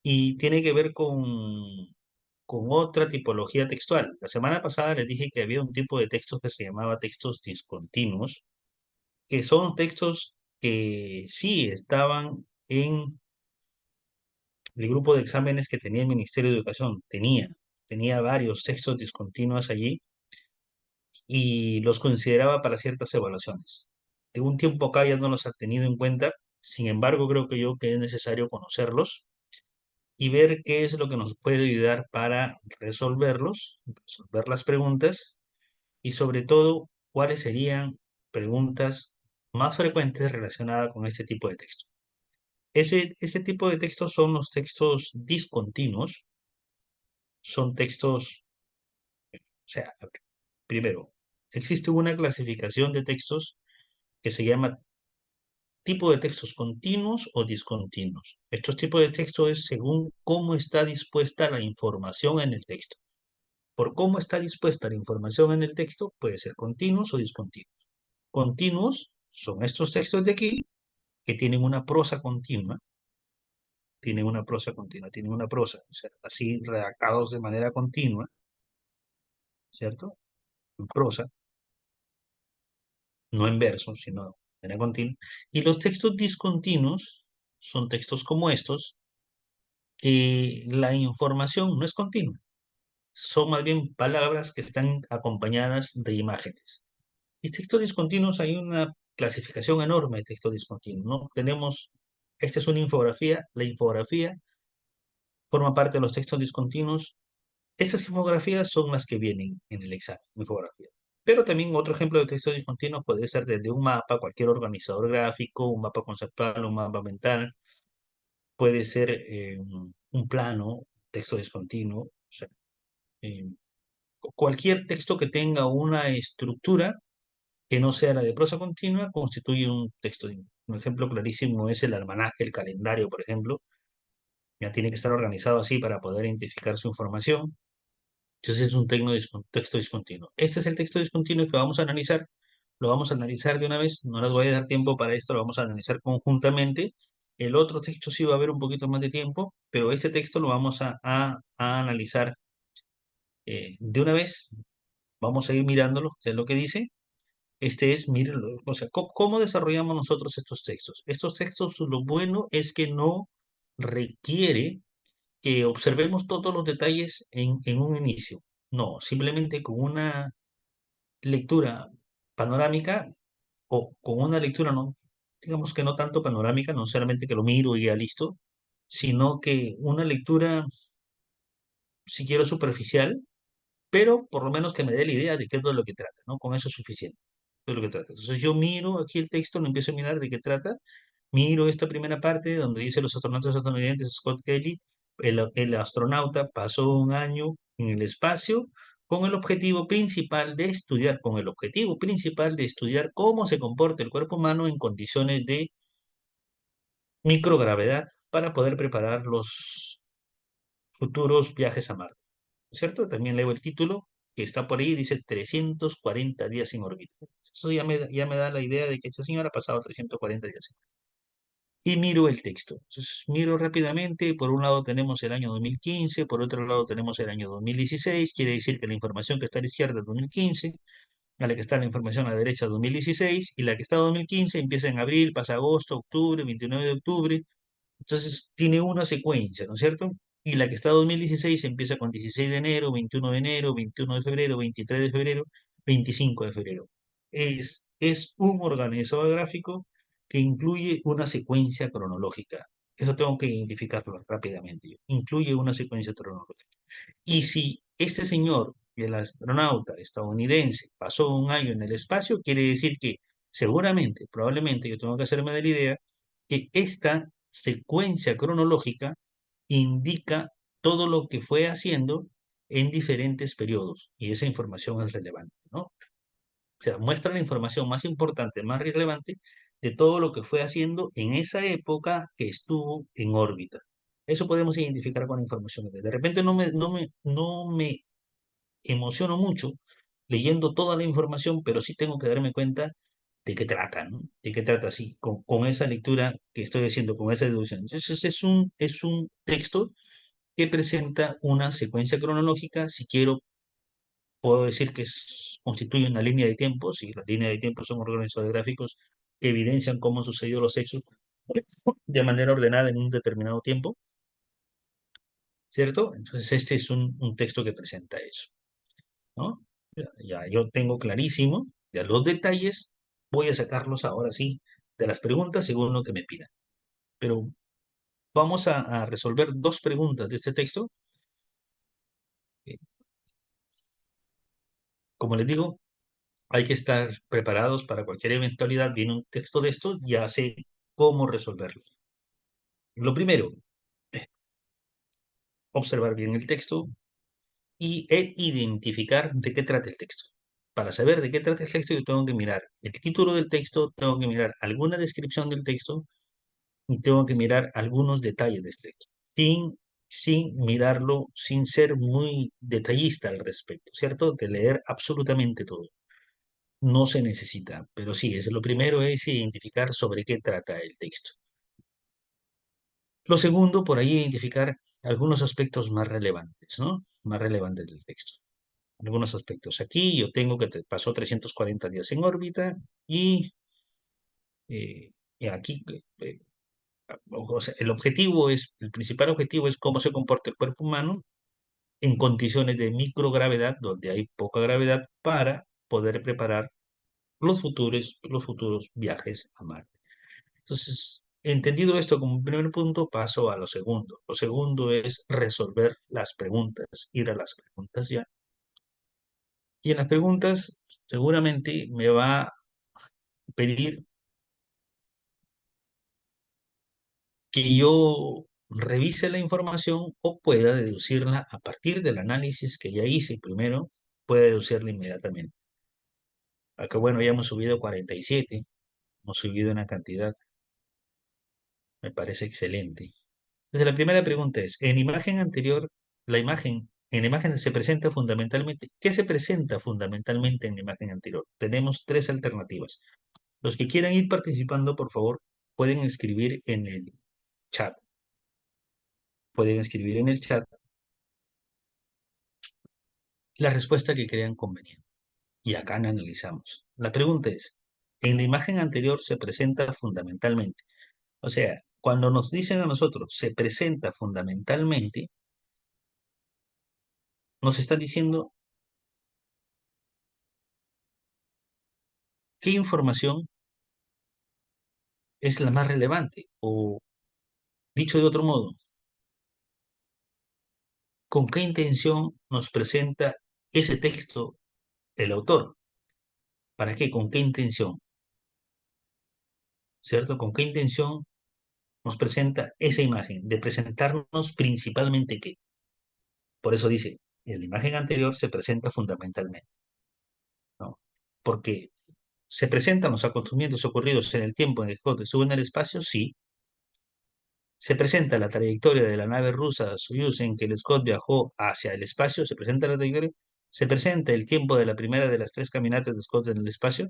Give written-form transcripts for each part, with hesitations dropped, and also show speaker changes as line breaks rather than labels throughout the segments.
y tiene que ver con otra tipología textual. La semana pasada les dije que había un tipo de textos que se llamaba textos discontinuos, que son textos que sí estaban en el grupo de exámenes que tenía el Ministerio de Educación. Tenía varios textos discontinuos allí y los consideraba para ciertas evaluaciones. De un tiempo acá ya no los ha tenido en cuenta, sin embargo creo que yo que es necesario conocerlos y ver qué es lo que nos puede ayudar para resolver las preguntas y sobre todo cuáles serían preguntas más frecuentes relacionadas con este tipo de texto. Ese tipo de textos son los textos discontinuos, son textos, o sea, primero, existe una clasificación de textos que se llama tipo de textos continuos o discontinuos. Estos tipos de textos es según cómo está dispuesta la información en el texto. Por cómo está dispuesta la información en el texto, puede ser continuos o discontinuos. Continuos son estos textos de aquí que tienen una prosa continua, tienen una prosa, o sea, así redactados de manera continua, ¿cierto? En prosa, no en verso, sino de manera continua. Y los textos discontinuos son textos como estos, que la información no es continua, son más bien palabras que están acompañadas de imágenes. Y textos discontinuos hay una clasificación enorme de textos discontinuos, ¿no? Esta es una infografía, la infografía forma parte de los textos discontinuos. Esas infografías son las que vienen en el examen, infografía. Pero también otro ejemplo de texto discontinuo puede ser desde un mapa, cualquier organizador gráfico, un mapa conceptual, un mapa mental, puede ser un plano, texto discontinuo, o sea, eh, cualquier texto que tenga una estructura que no sea la de prosa continua constituye un texto. Un ejemplo clarísimo es el almanaque, el calendario, por ejemplo. Ya tiene que estar organizado así para poder identificar su información. Entonces es un texto discontinuo. Este es el texto discontinuo que vamos a analizar. Lo vamos a analizar de una vez. No les voy a dar tiempo para esto. Lo vamos a analizar conjuntamente. El otro texto sí va a haber un poquito más de tiempo, pero este texto lo vamos a analizar de una vez. Vamos a ir mirándolo, qué es lo que dice. Mírenlo, o sea, ¿cómo desarrollamos nosotros estos textos? Estos textos, lo bueno es que no requiere que observemos todos los detalles en un inicio. No, simplemente con una lectura panorámica o con una lectura, no, digamos que no tanto panorámica, no solamente que lo miro y ya listo, sino que una lectura, si quiero, superficial, pero por lo menos que me dé la idea de qué es de lo que trata, ¿no? Con eso es suficiente, de lo que trata. Entonces yo miro aquí el texto, lo empiezo a mirar de qué trata, miro esta primera parte donde dice los astronautas estadounidenses Scott Kelly, el astronauta pasó un año en el espacio con el objetivo principal de estudiar cómo se comporta el cuerpo humano en condiciones de microgravedad para poder preparar los futuros viajes a Marte. ¿Cierto? También leo el título que está por ahí, dice 340 días en órbita. Eso ya me da la idea de que esta señora ha pasado 340 días. Y miro el texto. Entonces, miro rápidamente, por un lado tenemos el año 2015, por otro lado tenemos el año 2016, quiere decir que la información que está a la izquierda es 2015, a la que está la información a la derecha 2016, y la que está 2015 empieza en abril, pasa agosto, octubre, 29 de octubre, entonces tiene una secuencia, ¿no es cierto? Y la que está 2016 empieza con 16 de enero, 21 de enero, 21 de febrero, 23 de febrero, 25 de febrero. Es un organizador gráfico que incluye una secuencia cronológica. Eso tengo que identificarlo rápidamente. Incluye una secuencia cronológica. Y si este señor, el astronauta estadounidense, pasó un año en el espacio, quiere decir que seguramente, probablemente, yo tengo que hacerme de la idea que esta secuencia cronológica indica todo lo que fue haciendo en diferentes periodos y esa información es relevante, ¿no? O sea, muestra la información más importante, más relevante de todo lo que fue haciendo en esa época que estuvo en órbita. Eso podemos identificar con la información. De repente no me emociono mucho leyendo toda la información, pero sí tengo que darme cuenta de qué trata, ¿no? ¿De qué trata así? Con esa lectura que estoy haciendo, con esa deducción. Entonces es un texto que presenta una secuencia cronológica. Si quiero, puedo decir que constituye una línea de tiempo. Si la línea de tiempo son organizadores gráficos que evidencian cómo han sucedido los hechos de manera ordenada en un determinado tiempo, ¿cierto? Entonces este es un texto que presenta eso, ¿no? Ya yo tengo clarísimo, ya los detalles voy a sacarlos ahora sí de las preguntas según lo que me pidan. Pero vamos a resolver dos preguntas de este texto. Eh, Como les digo, hay que estar preparados para cualquier eventualidad. Viene un texto de esto, ya sé cómo resolverlo. Lo primero, eh, observar bien el texto e identificar de qué trata el texto. Para saber de qué trata el texto, yo tengo que mirar el título del texto, tengo que mirar alguna descripción del texto y tengo que mirar algunos detalles de este texto, sin mirarlo, sin ser muy detallista al respecto, ¿cierto? De leer absolutamente todo. No se necesita, pero sí, es lo primero es identificar sobre qué trata el texto. Lo segundo, por ahí identificar algunos aspectos más relevantes, ¿no? Más relevantes del texto. Algunos aspectos. Aquí yo tengo que pasó 340 días en órbita y, y aquí o sea, el principal objetivo es cómo se comporta el cuerpo humano en condiciones de microgravedad, donde hay poca gravedad, para poder preparar los futuros viajes a Marte. Entonces, entendido esto como primer punto, paso a lo segundo. Lo segundo es resolver las preguntas, ir a las preguntas ya. Y en las preguntas seguramente me va a pedir que yo revise la información o pueda deducirla a partir del análisis que ya hice primero, pueda deducirla inmediatamente. Acá, bueno, ya hemos subido 47, hemos subido una cantidad, me parece excelente. Entonces, la primera pregunta es, en imagen anterior, en la imagen se presenta fundamentalmente, ¿qué se presenta fundamentalmente en la imagen anterior? Tenemos tres alternativas. Los que quieran ir participando, por favor, pueden escribir en el chat. Pueden escribir en el chat la respuesta que crean conveniente. Y acá analizamos. La pregunta es, en la imagen anterior se presenta fundamentalmente. O sea, cuando nos dicen a nosotros se presenta fundamentalmente, nos están diciendo qué información es la más relevante. O dicho de otro modo, con qué intención nos presenta ese texto el autor. ¿Para qué? ¿Con qué intención? ¿Cierto? ¿Con qué intención nos presenta esa imagen? De presentarnos principalmente qué. Por eso dice, en la imagen anterior se presenta fundamentalmente, ¿no? Porque se presentan los acontecimientos ocurridos en el tiempo en el que estuvo en el espacio, sí. Se presenta la trayectoria de la nave rusa Soyuz en que el Scott viajó hacia el espacio, se presenta la trayectoria, se presenta el tiempo de la primera de las tres caminatas de Scott en el espacio.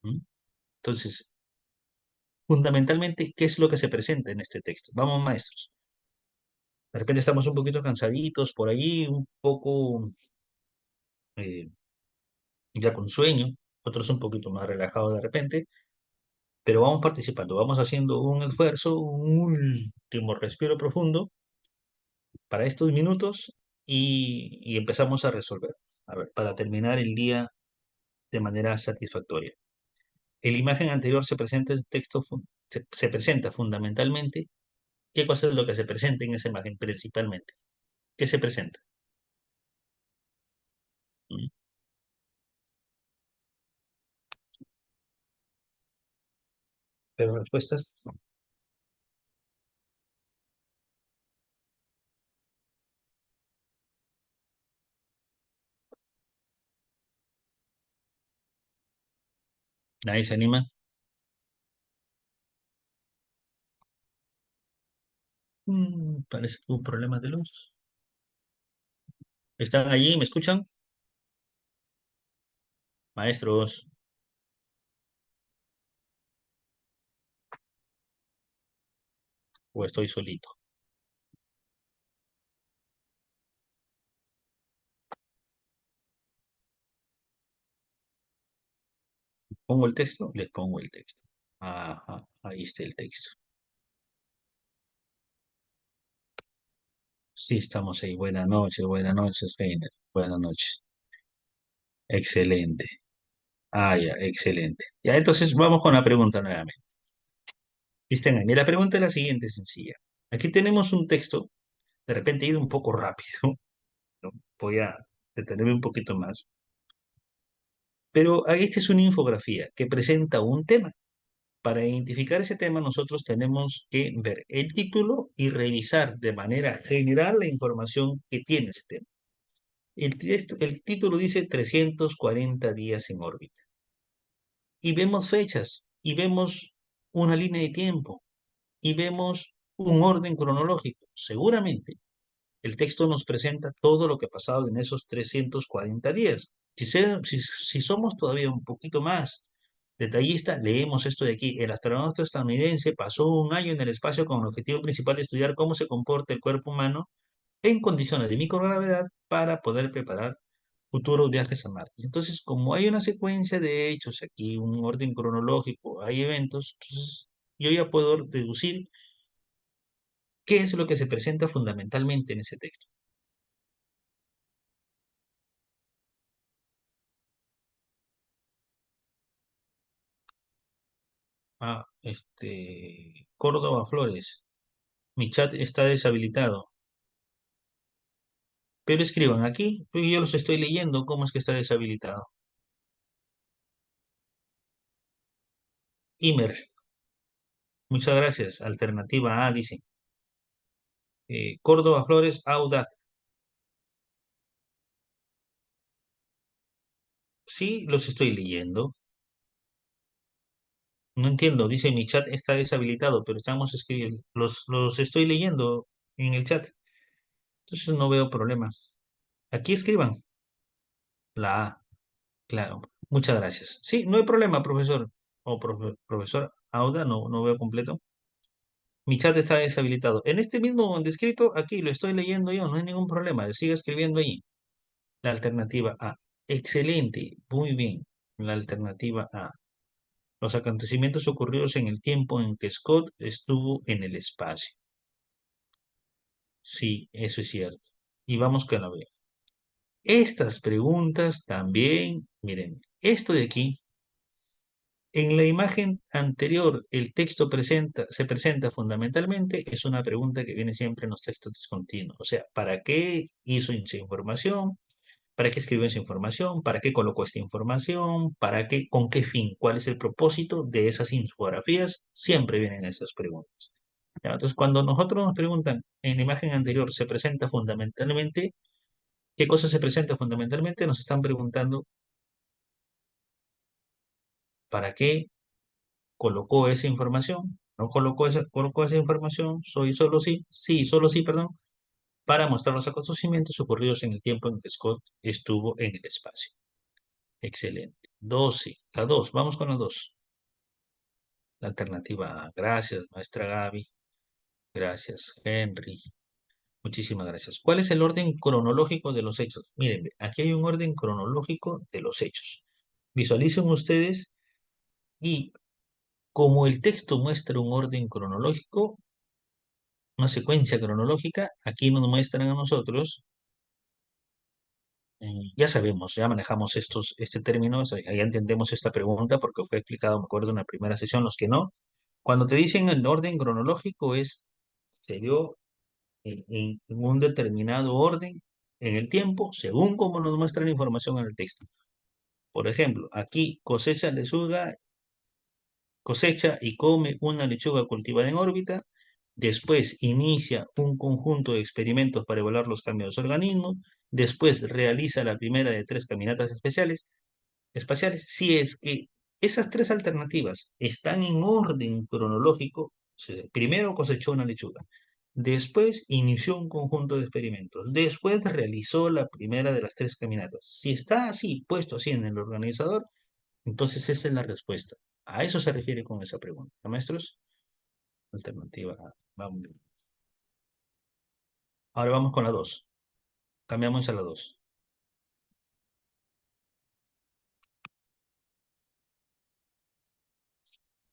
¿Mm? Entonces, fundamentalmente, ¿qué es lo que se presenta en este texto? Vamos, maestros. De repente estamos un poquito cansaditos por allí, un poco eh, ya con sueño, otros un poquito más relajados de repente, pero vamos participando, vamos haciendo un esfuerzo, un último respiro profundo para estos minutos y empezamos a resolver. A ver, para terminar el día de manera satisfactoria. En la imagen anterior se presenta el texto, se presenta fundamentalmente. ¿Qué cosa es lo que se presenta en esa imagen principalmente? ¿Qué se presenta? ¿Mm? Pero respuestas. Nadie se anima. Parece que hubo un problema de luz. ¿Están allí? ¿Me escuchan? Maestros. ¿O estoy solito? ¿Pongo el texto? Le pongo el texto. Ajá, ahí está el texto. Sí, estamos ahí. Buenas noches, Reiner. Buenas noches. Excelente. Ah, ya, excelente. Ya, entonces vamos con la pregunta nuevamente. Están ahí. La pregunta es la siguiente, sencilla. Aquí tenemos un texto, de repente he ido un poco rápido, ¿no? Voy a detenerme un poquito más. Pero esta es una infografía que presenta un tema. Para identificar ese tema, nosotros tenemos que ver el título y revisar de manera general la información que tiene ese tema. El título dice 340 días en órbita. Y vemos fechas, y vemos una línea de tiempo, y vemos un orden cronológico. Seguramente el texto nos presenta todo lo que ha pasado en esos 340 días. Si somos todavía un poquito más detallistas, leemos esto de aquí. El astronauta estadounidense pasó un año en el espacio con el objetivo principal de estudiar cómo se comporta el cuerpo humano en condiciones de microgravedad para poder preparar futuros viajes a Marte. Entonces, como hay una secuencia de hechos aquí, un orden cronológico, hay eventos, entonces yo ya puedo deducir qué es lo que se presenta fundamentalmente en ese texto. Córdoba Flores, mi chat está deshabilitado. Pero escriban aquí, yo los estoy leyendo, ¿cómo es que está deshabilitado? Imer, muchas gracias. Alternativa A dice. Córdoba Flores, Auda. Sí, los estoy leyendo. No entiendo, dice mi chat está deshabilitado, pero estamos escribiendo. Los estoy leyendo en el chat. Entonces no veo problema. Aquí escriban la A, claro. Muchas gracias. Sí, no hay problema, profesor. O profesor Auda, no veo completo. Mi chat está deshabilitado. En este mismo donde escrito, aquí lo estoy leyendo yo, no hay ningún problema. Sigue escribiendo ahí. La alternativa A. Excelente, muy bien. La alternativa A. Los acontecimientos ocurridos en el tiempo en que Scott estuvo en el espacio. Sí, eso es cierto. Y vamos con la B. Estas preguntas también, miren, esto de aquí, en la imagen anterior, el texto se presenta fundamentalmente, es una pregunta que viene siempre en los textos discontinuos. O sea, ¿para qué hizo esa información? ¿Para qué escribió esa información? ¿Para qué colocó esta información? ¿Para qué, con qué fin? ¿Cuál es el propósito de esas infografías? Siempre vienen esas preguntas. ¿Ya? Entonces, cuando nosotros nos preguntan en la imagen anterior, se presenta fundamentalmente, ¿qué cosa se presenta fundamentalmente? Nos están preguntando, ¿para qué colocó esa información? ¿No colocó esa información? Soy solo sí, sí, solo sí, perdón, para mostrar los acontecimientos ocurridos en el tiempo en que Scott estuvo en el espacio. Excelente. 12. La 2. Vamos con la 2. La alternativa A. Gracias, maestra Gaby. Gracias, Henry. Muchísimas gracias. ¿Cuál es el orden cronológico de los hechos? Miren, aquí hay un orden cronológico de los hechos. Visualicen ustedes y como el texto muestra un orden cronológico, una secuencia cronológica, aquí nos muestran a nosotros, ya sabemos, ya manejamos este término, o sea, ya entendemos esta pregunta porque fue explicado, me acuerdo, en la primera sesión, los que no. Cuando te dicen el orden cronológico se dio en un determinado orden en el tiempo, según como nos muestra la información en el texto. Por ejemplo, aquí cosecha y come una lechuga cultivada en órbita, después inicia un conjunto de experimentos para evaluar los cambios de los organismos, después realiza la primera de tres caminatas espaciales. Si es que esas tres alternativas están en orden cronológico, o sea, primero cosechó una lechuga, después inició un conjunto de experimentos, después realizó la primera de las tres caminatas. Si está así, puesto así en el organizador, entonces esa es la respuesta. A eso se refiere con esa pregunta, maestros. Alternativa A. Vamos bien. Ahora vamos con la 2. Cambiamos a la 2.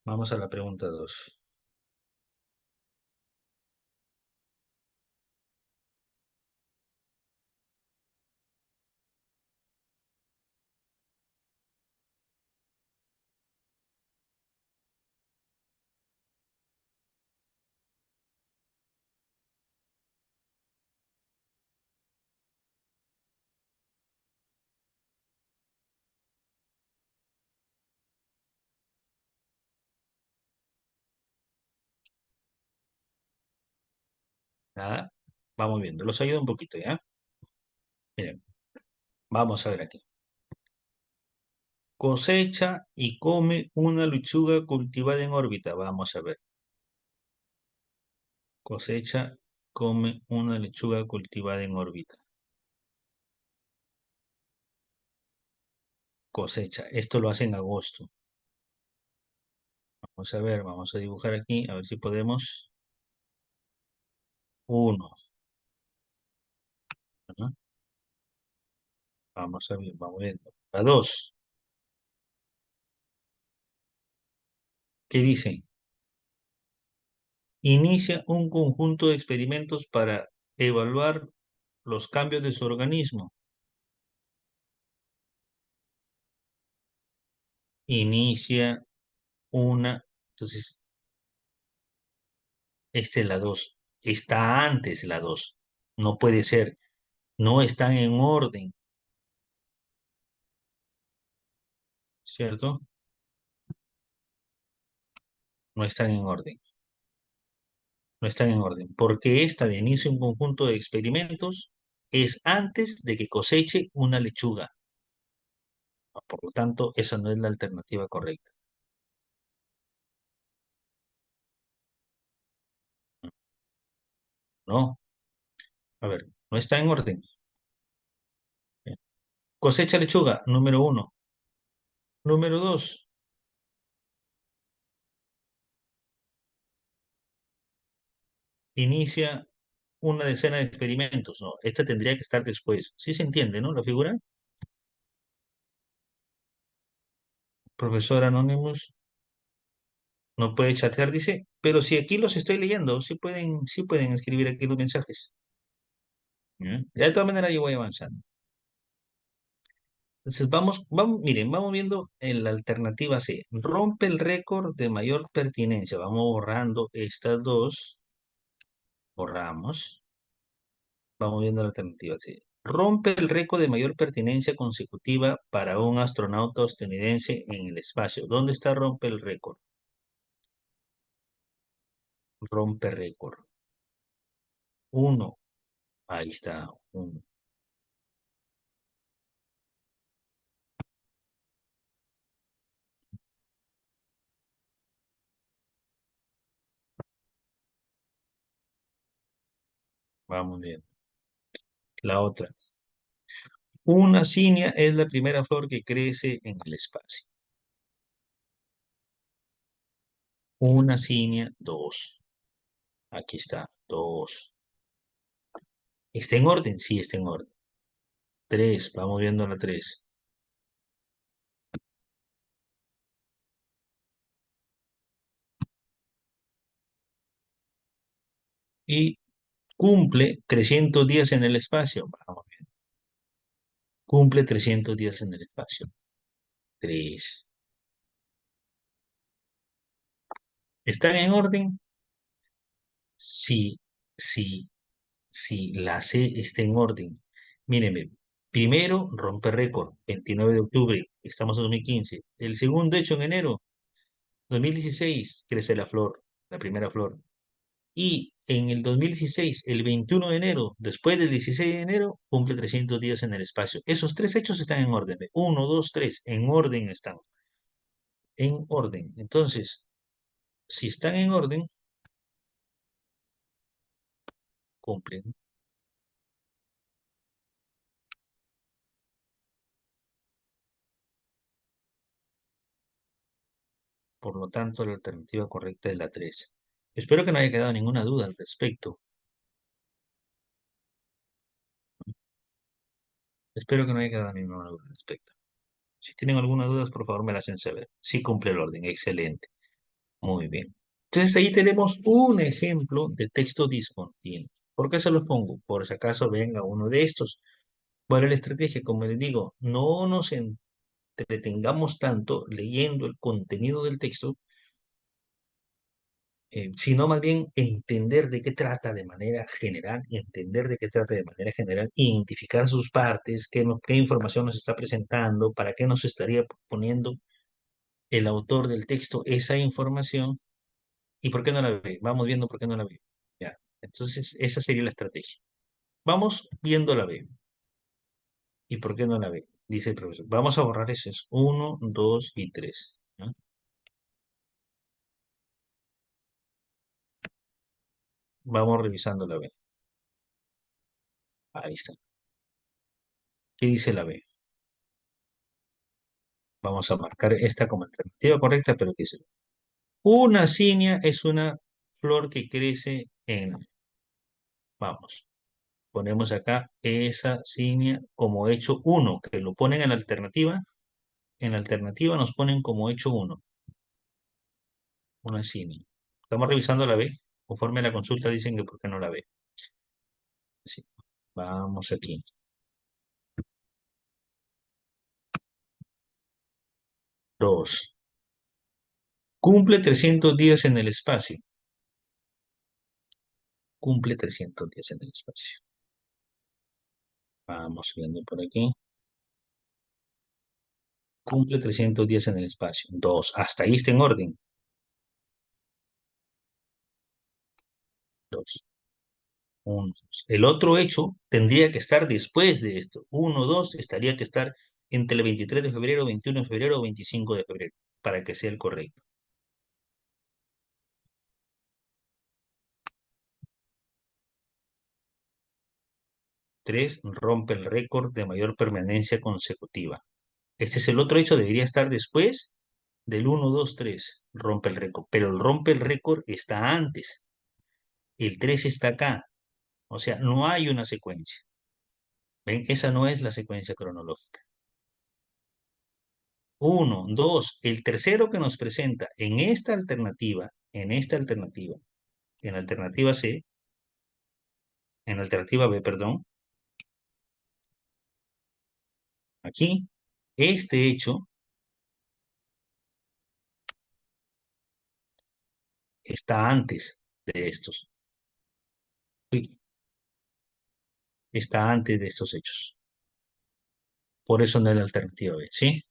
Vamos a la pregunta 2. Nada. Vamos viendo. Los ayudo un poquito, ¿ya? Miren, vamos a ver aquí. Cosecha y come una lechuga cultivada en órbita. Vamos a ver. Cosecha, come una lechuga cultivada en órbita. Cosecha. Esto lo hace en agosto. Vamos a ver, vamos a dibujar aquí, a ver si podemos. Uno. ¿No? Vamos a ver, vamos viendo. La dos. ¿Qué dice? Inicia un conjunto de experimentos para evaluar los cambios de su organismo. Inicia una. Entonces, esta es la 2. Está antes la 2. No puede ser. No están en orden, ¿cierto? No están en orden. No están en orden. Porque esta de inicio un conjunto de experimentos es antes de que coseche una lechuga. Por lo tanto, esa no es la alternativa correcta. No. A ver, no está en orden. Cosecha lechuga, número uno. Número dos, inicia una decena de experimentos. No, esta tendría que estar después. ¿Sí se entiende, no? La figura. Profesor Anonymous no puede chatear, dice, pero si aquí los estoy leyendo, sí pueden escribir aquí los mensajes. ¿Ya? De todas maneras, yo voy avanzando. Entonces, miren, vamos viendo en la alternativa C. Rompe el récord de mayor pertinencia. Vamos borrando estas dos. Borramos. Vamos viendo la alternativa C. Rompe el récord de mayor pertinencia consecutiva para un astronauta estadounidense en el espacio. ¿Dónde está rompe el récord? Rompe récord. Uno. Ahí está. Uno. Vamos bien. La otra. Una cinia es la primera flor que crece en el espacio. Una cinia, dos. Aquí está, dos. ¿Está en orden? Sí, está en orden. Tres, vamos viendo la tres. Y cumple 300 días en el espacio. Vamos bien. Cumple 300 días en el espacio. Tres. ¿Están en orden? Sí, sí, sí. La C está en orden. Mírenme. Primero, rompe récord. 29 de octubre. Estamos en 2015. El segundo hecho en enero. 2016 crece la flor, la primera flor. Y en el 2016, el 21 de enero, después del 16 de enero, cumple 300 días en el espacio. Esos tres hechos están en orden. Uno, dos, tres, en orden están. En orden. Entonces, si están en orden, cumplen. Por lo tanto, la alternativa correcta es la 3. Espero que no haya quedado ninguna duda al respecto. Espero que no haya quedado ninguna duda al respecto. Si tienen alguna duda, por favor me la hacen saber. Sí cumple el orden, excelente. Muy bien. Entonces ahí tenemos un ejemplo de texto discontinuo. ¿Por qué se los pongo? Por si acaso venga uno de estos. ¿Cuál es la estrategia? Como les digo, no nos entretengamos tanto leyendo el contenido del texto, sino más bien entender de qué trata de manera general, entender de qué trata de manera general, identificar sus partes, qué información nos está presentando, para qué nos estaría poniendo el autor del texto esa información y por qué no la ve. Vamos viendo por qué no la ve. Ya. Entonces, esa sería la estrategia. Vamos viendo la B. ¿Y por qué no la ve? Dice el profesor. Vamos a borrar esos uno, 2 y 3. Vamos revisando la B. Ahí está. ¿Qué dice la B? Vamos a marcar esta como alternativa correcta, pero ¿qué dice? Una cinia es una flor que crece en... Vamos, ponemos acá esa cinia como hecho uno, que lo ponen en la alternativa. En la alternativa nos ponen como hecho uno, una cinia. Estamos revisando la B. Conforme a la consulta dicen que por qué no la ve. Sí. Vamos aquí. 2. Cumple 300 días en el espacio. Cumple 300 días en el espacio. Vamos viendo por aquí. Cumple 300 días en el espacio. 2. Hasta ahí está en orden. 2. 1. El otro hecho tendría que estar después de esto. 1, 2 estaría que estar entre el 23 de febrero, 21 de febrero o 25 de febrero, para que sea el correcto. 3. Rompe el récord de mayor permanencia consecutiva. Este es el otro hecho, debería estar después del 1, 2, 3. Rompe el récord. Pero el rompe el récord está antes. El 3 está acá. O sea, no hay una secuencia. ¿Ven? Esa no es la secuencia cronológica. 1, 2. El tercero que nos presenta en alternativa C, en alternativa B, perdón, aquí, este hecho está antes de estos. Sí, está antes de estos hechos. Por eso no es la alternativa B, ¿sí?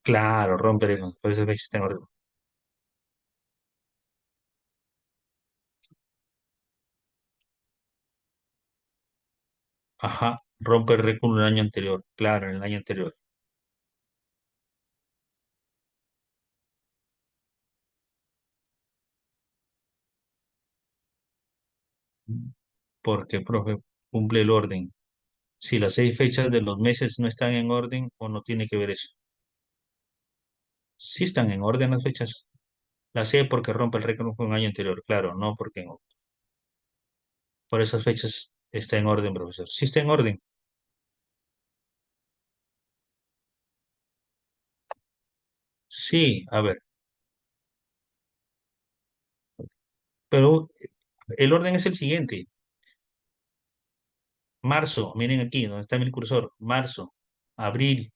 Claro, romper el... Por eso está en orden. Ajá, rompe el récord el año anterior. Claro, en el año anterior. Porque, profe, cumple el orden. Si las 6 fechas de los meses no están en orden o no tiene que ver eso. Sí están en orden las fechas. La C porque rompe el récord con un año anterior. Claro, no porque por esas fechas está en orden, profesor. Sí está en orden. Sí, a ver. Pero el orden es el siguiente. Marzo, miren aquí, donde está mi cursor. Marzo, abril,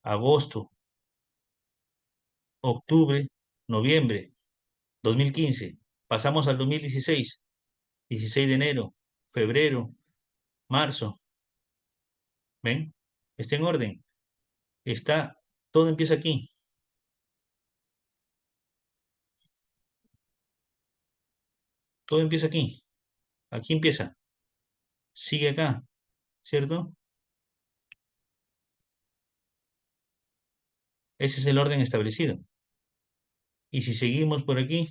agosto, octubre, noviembre, 2015. Pasamos al 2016. 16 de enero, febrero, marzo. ¿Ven? Está en orden. Está, todo empieza aquí. Todo empieza aquí. Aquí empieza. Sigue acá, ¿cierto? Ese es el orden establecido. Y si seguimos por aquí,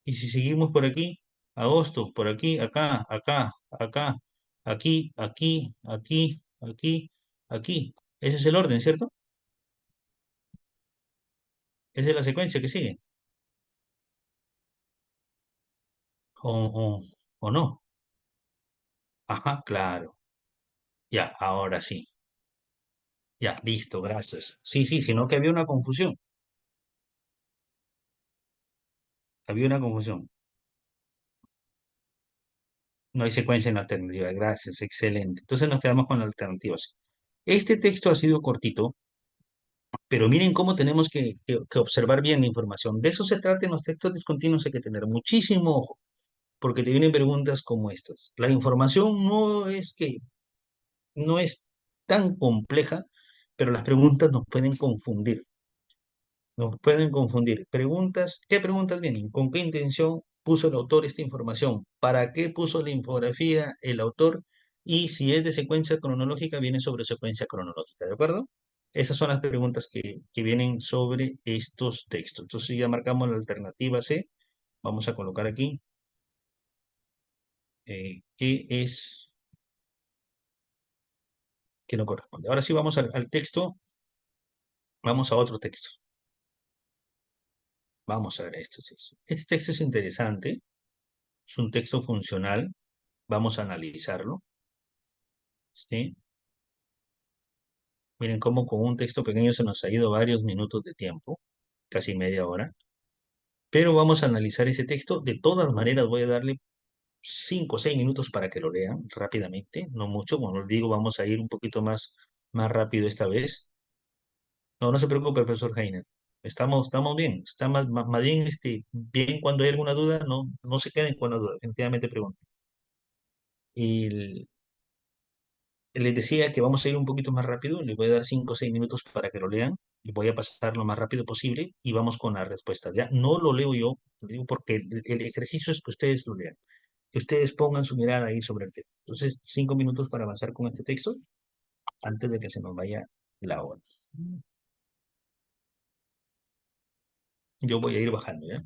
y si seguimos por aquí, agosto, por aquí, acá, acá, acá, aquí, aquí, aquí, aquí, aquí. Ese es el orden, ¿cierto? Es de la secuencia que sigue. O, o, o no. Ajá, claro. Ya, ahora sí. Ya, listo, gracias. Sí, sí, sino que había una confusión. Había una confusión. No hay secuencia en la alternativa. Gracias, excelente. Entonces nos quedamos con las alternativas. Este texto ha sido cortito, pero miren cómo tenemos que observar bien la información. De eso se trata en los textos discontinuos, hay que tener muchísimo ojo, porque te vienen preguntas como estas. La información no es tan compleja, pero las preguntas nos pueden confundir. Nos pueden confundir. Preguntas, ¿qué preguntas vienen? ¿Con qué intención puso el autor esta información? ¿Para qué puso la infografía el autor? Y si es de secuencia cronológica, viene sobre secuencia cronológica, ¿de acuerdo? Esas son las preguntas que vienen sobre estos textos. Entonces ya marcamos la alternativa C. Vamos a colocar aquí qué es que no corresponde. Ahora sí vamos al texto, vamos a otro texto. Vamos a ver este texto. Este texto es interesante, es un texto funcional. Vamos a analizarlo. ¿Sí? Miren cómo con un texto pequeño se nos ha ido varios minutos de tiempo, casi media hora. Pero vamos a analizar ese texto. De todas maneras, voy a darle 5 o 6 minutos para que lo lean rápidamente, no mucho. Como les digo, vamos a ir un poquito más rápido esta vez. No, no se preocupe, profesor Heiner. Estamos bien. Está más bien, bien cuando hay alguna duda, no se queden con la duda. Definitivamente pregunten. Y les decía que vamos a ir un poquito más rápido, les voy a dar 5 o 6 minutos para que lo lean, y voy a pasar lo más rápido posible y vamos con las respuestas. Ya no lo leo yo, lo digo porque el ejercicio es que ustedes lo lean, que ustedes pongan su mirada ahí sobre el texto. Entonces, 5 minutos para avanzar con este texto antes de que se nos vaya la hora. Yo voy a ir bajando, ¿ya?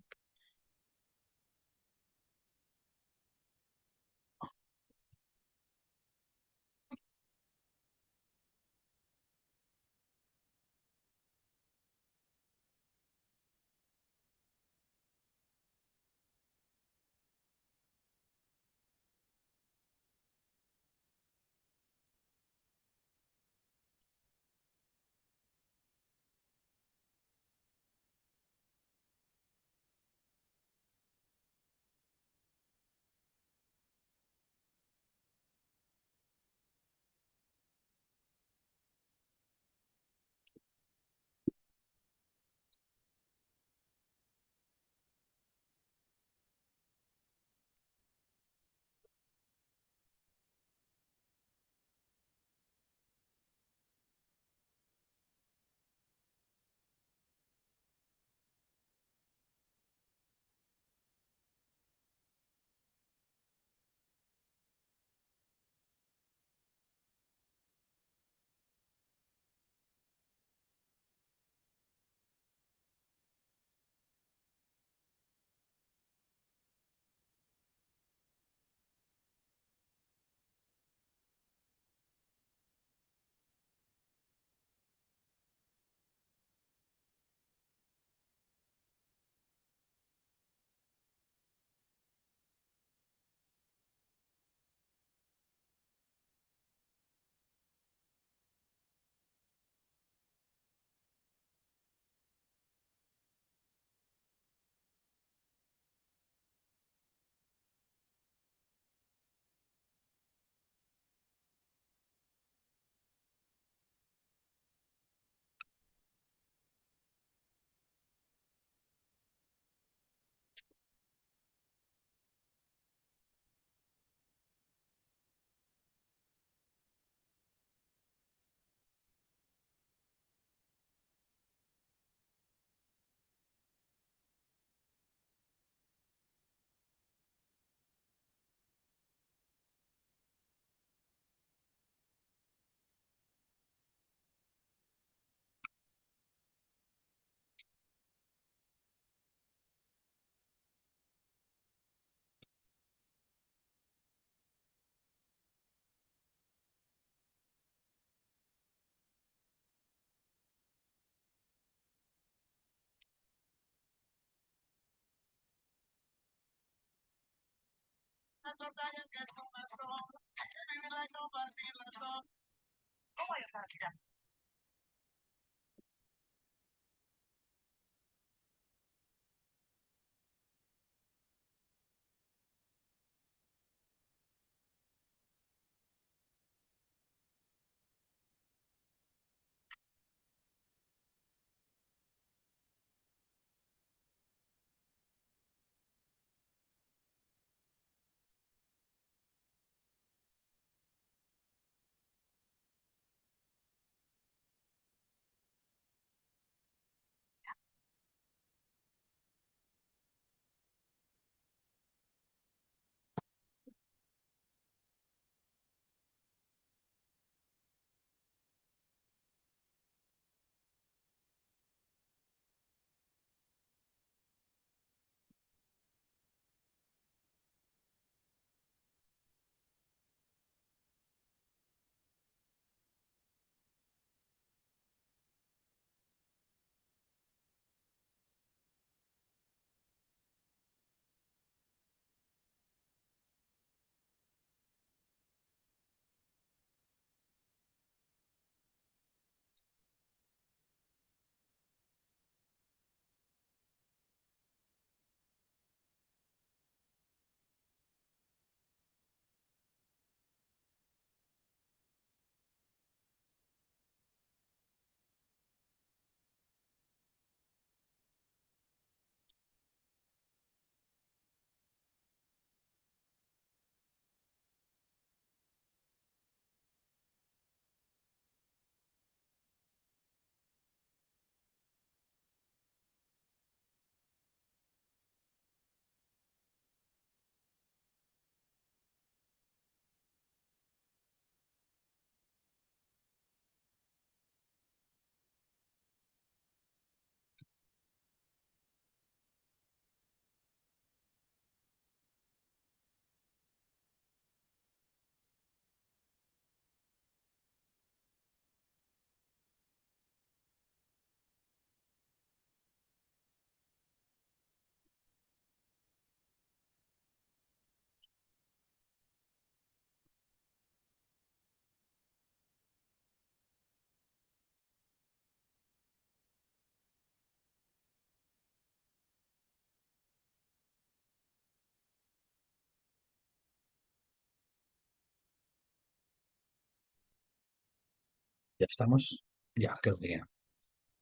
Ya estamos. Ya, creo que ya.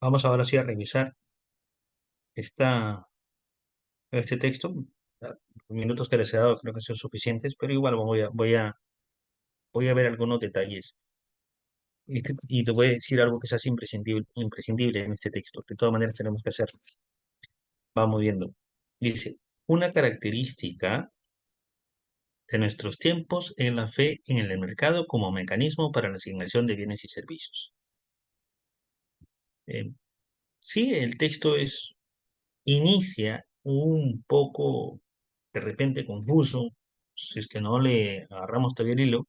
Vamos ahora sí a revisar esta, este texto. Los minutos que les he dado creo que son suficientes, pero igual voy a ver algunos detalles. Y te voy a decir algo que es imprescindible en este texto. De todas maneras tenemos que hacerlo. Vamos viendo. Dice, una característica de nuestros tiempos es la fe en el mercado como mecanismo para la asignación de bienes y servicios. Eh, sí, el texto inicia un poco, de repente, confuso, si es que no le agarramos todavía el hilo,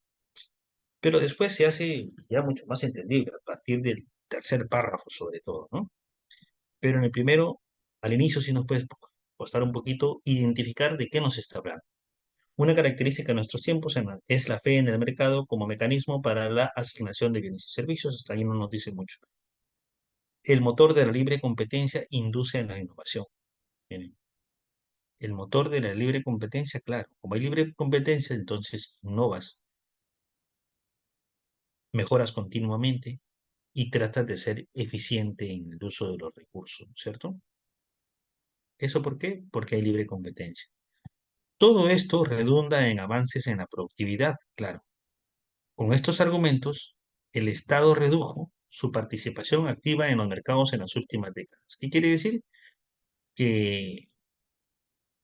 pero después se hace ya mucho más entendible a partir del tercer párrafo, sobre todo, ¿no? Pero en el primero, al inicio sí nos puede costar un poquito identificar de qué nos está hablando. Una característica de nuestros tiempos es la fe en el mercado como mecanismo para la asignación de bienes y servicios. Hasta ahí no nos dice mucho. El motor de la libre competencia induce a la innovación. Miren, el motor de la libre competencia, claro, como hay libre competencia, entonces innovas, mejoras continuamente y tratas de ser eficiente en el uso de los recursos, ¿cierto? ¿Eso por qué? Porque hay libre competencia. Todo esto redunda en avances en la productividad, claro. Con estos argumentos, el Estado redujo su participación activa en los mercados en las últimas décadas. ¿Qué quiere decir? Que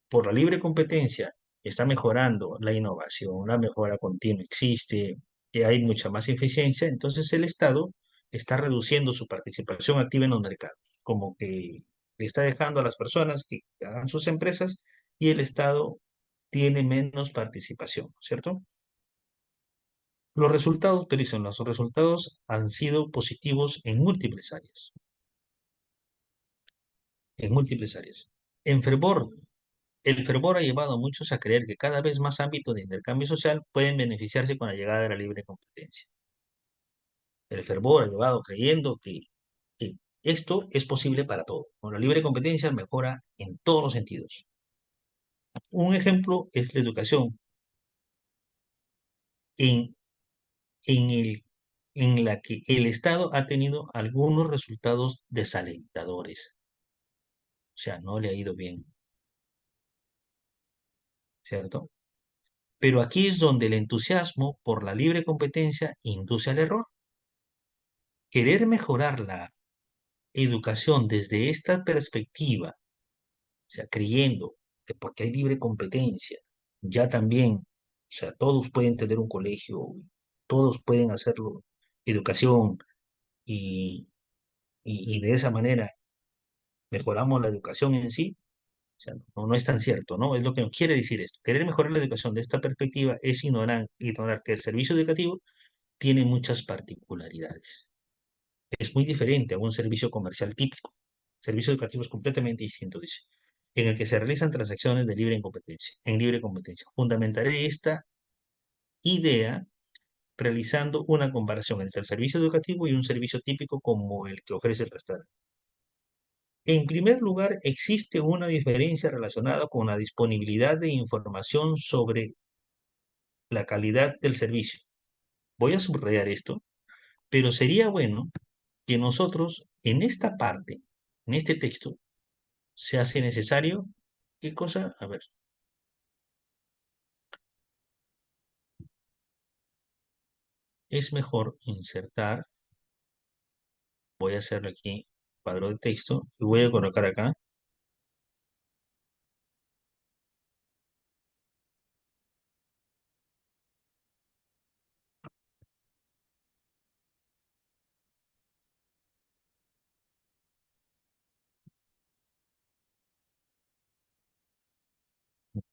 por la libre competencia está mejorando la innovación, la mejora continua existe, que hay mucha más eficiencia, entonces el Estado está reduciendo su participación activa en los mercados, como que le está dejando a las personas que hagan sus empresas y el Estado tiene menos participación, ¿cierto? Los resultados han sido positivos en múltiples áreas. En fervor El fervor ha llevado a muchos a creer que cada vez más ámbitos de intercambio social pueden beneficiarse con la llegada de la libre competencia. El fervor ha llevado creyendo que esto es posible para todo. Con la libre competencia mejora en todos los sentidos. Un ejemplo es la educación, en, en, el, en la que el Estado ha tenido algunos resultados desalentadores. O sea, no le ha ido bien, ¿cierto? Pero aquí es donde el entusiasmo por la libre competencia induce al error. Querer mejorar la educación desde esta perspectiva, o sea, creyendo que porque hay libre competencia, ya también, o sea, todos pueden tener un colegio, todos pueden hacerlo, educación, y, y de esa manera mejoramos la educación en sí. O sea, no es tan cierto, ¿no? Es lo que nos quiere decir esto. Querer mejorar la educación de esta perspectiva es ignorar que el servicio educativo tiene muchas particularidades. Es muy diferente a un servicio comercial típico. Servicio educativo es completamente distinto, dice, en el que se realizan transacciones de libre competencia, en libre competencia. Fundamentaré esta idea realizando una comparación entre el servicio educativo y un servicio típico como el que ofrece el restaurante. En primer lugar, existe una diferencia relacionada con la disponibilidad de información sobre la calidad del servicio. Voy a subrayar esto, pero sería bueno que nosotros en esta parte, en este texto, se hace necesario, ¿qué cosa? A ver, es mejor insertar, voy a hacerlo aquí, cuadro de texto, y voy a colocar acá,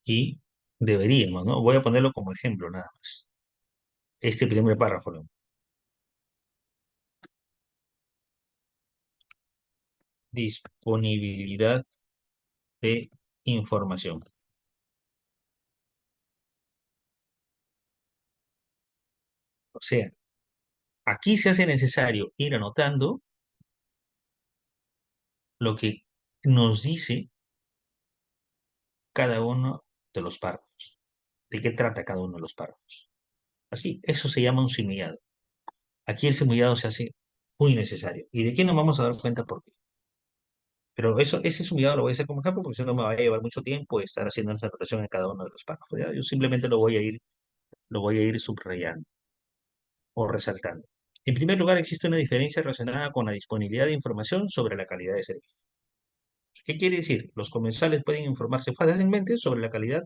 y deberíamos, ¿no? Voy a ponerlo como ejemplo nada más. Este primer párrafo, ¿no? Disponibilidad de información. O sea, aquí se hace necesario ir anotando lo que nos dice cada uno de los párrafos. ¿De qué trata cada uno de los párrafos? Así, eso se llama un simillado. Aquí el simillado se hace muy necesario. ¿Y de qué nos vamos a dar cuenta por qué? Pero eso, ese simillado lo voy a hacer como ejemplo porque si no me va a llevar mucho tiempo estar haciendo esa anotación en cada uno de los párrafos. ¿Ya? Yo simplemente lo voy a ir subrayando o resaltando. En primer lugar, existe una diferencia relacionada con la disponibilidad de información sobre la calidad de servicio. ¿Qué quiere decir? Los comensales pueden informarse fácilmente sobre la calidad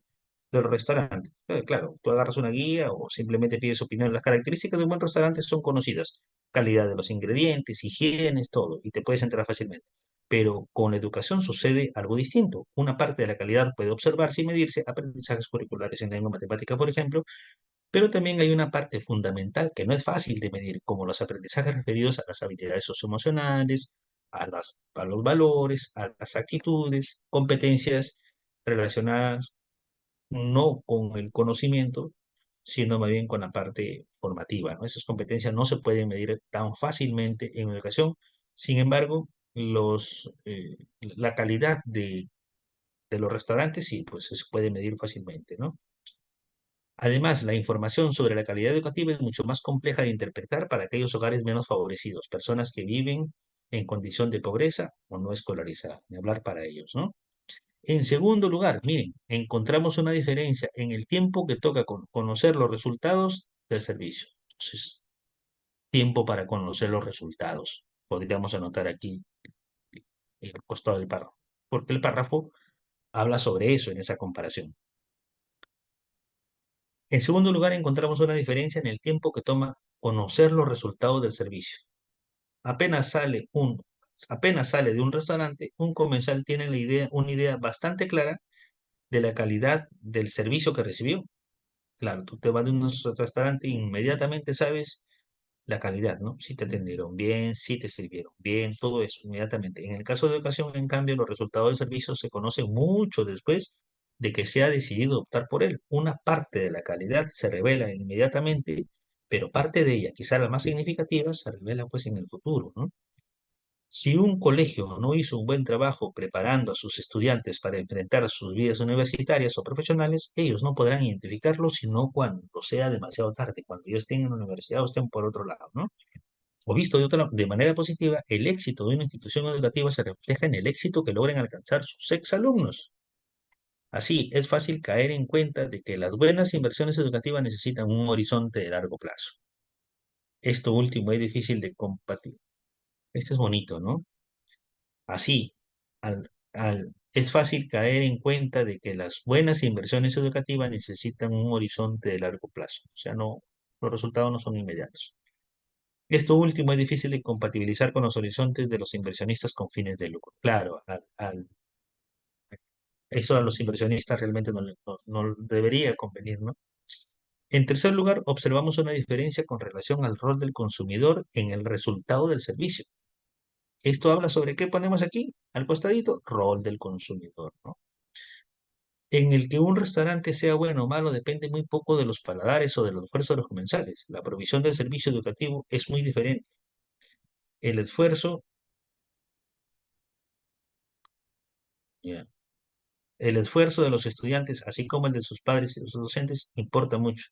del restaurante. Claro, tú agarras una guía o simplemente pides opinión. Las características de un buen restaurante son conocidas. Calidad de los ingredientes, higiene, todo, y te puedes enterar fácilmente. Pero con la educación sucede algo distinto. Una parte de la calidad puede observarse y medirse, aprendizajes curriculares en lengua matemática, por ejemplo, pero también hay una parte fundamental que no es fácil de medir, como los aprendizajes referidos a las habilidades socioemocionales, a los valores, a las actitudes, competencias relacionadas no con el conocimiento, sino más bien con la parte formativa, ¿no? Esas competencias no se pueden medir tan fácilmente en educación. Sin embargo, la calidad de los restaurantes sí, pues se puede medir fácilmente, ¿no? Además, la información sobre la calidad educativa es mucho más compleja de interpretar para aquellos hogares menos favorecidos, personas que viven en condición de pobreza o no escolarizadas, ni hablar para ellos, ¿no? En segundo lugar, miren, encontramos una diferencia en el tiempo que toca conocer los resultados del servicio. Entonces, tiempo para conocer los resultados. Podríamos anotar aquí el costado del párrafo, porque el párrafo habla sobre eso en esa comparación. En segundo lugar, encontramos una diferencia en el tiempo que toma conocer los resultados del servicio. Apenas sale apenas sale de un restaurante, un comensal tiene una idea bastante clara de la calidad del servicio que recibió. Claro, tú te vas de un restaurante e inmediatamente sabes la calidad, ¿no? Si te atendieron bien, si te sirvieron bien, todo eso inmediatamente. En el caso de educación, en cambio, los resultados del servicio se conocen mucho después de que se ha decidido optar por él. Una parte de la calidad se revela inmediatamente, pero parte de ella, quizá la más significativa, se revela pues en el futuro, ¿no? Si un colegio no hizo un buen trabajo preparando a sus estudiantes para enfrentar sus vidas universitarias o profesionales, ellos no podrán identificarlo sino cuando sea demasiado tarde, cuando ya estén en la universidad o estén por otro lado, ¿no? O visto de manera positiva, el éxito de una institución educativa se refleja en el éxito que logren alcanzar sus exalumnos. Así, es fácil caer en cuenta de que las buenas inversiones educativas necesitan un horizonte de largo plazo. Esto último es difícil de compartir. Esto es bonito, ¿no? Así, es fácil caer en cuenta de que las buenas inversiones educativas necesitan un horizonte de largo plazo. O sea, no, los resultados no son inmediatos. Esto último es difícil de compatibilizar con los horizontes de los inversionistas con fines de lucro. Claro, eso a los inversionistas realmente no debería convenir, ¿no? En tercer lugar, observamos una diferencia con relación al rol del consumidor en el resultado del servicio. Esto habla sobre qué ponemos aquí, al costadito, rol del consumidor, ¿no? En el que un restaurante sea bueno o malo depende muy poco de los paladares o del esfuerzo de los comensales. La provisión del servicio educativo es muy diferente. El esfuerzo, ya, el esfuerzo de los estudiantes, así como el de sus padres y los docentes, importa mucho.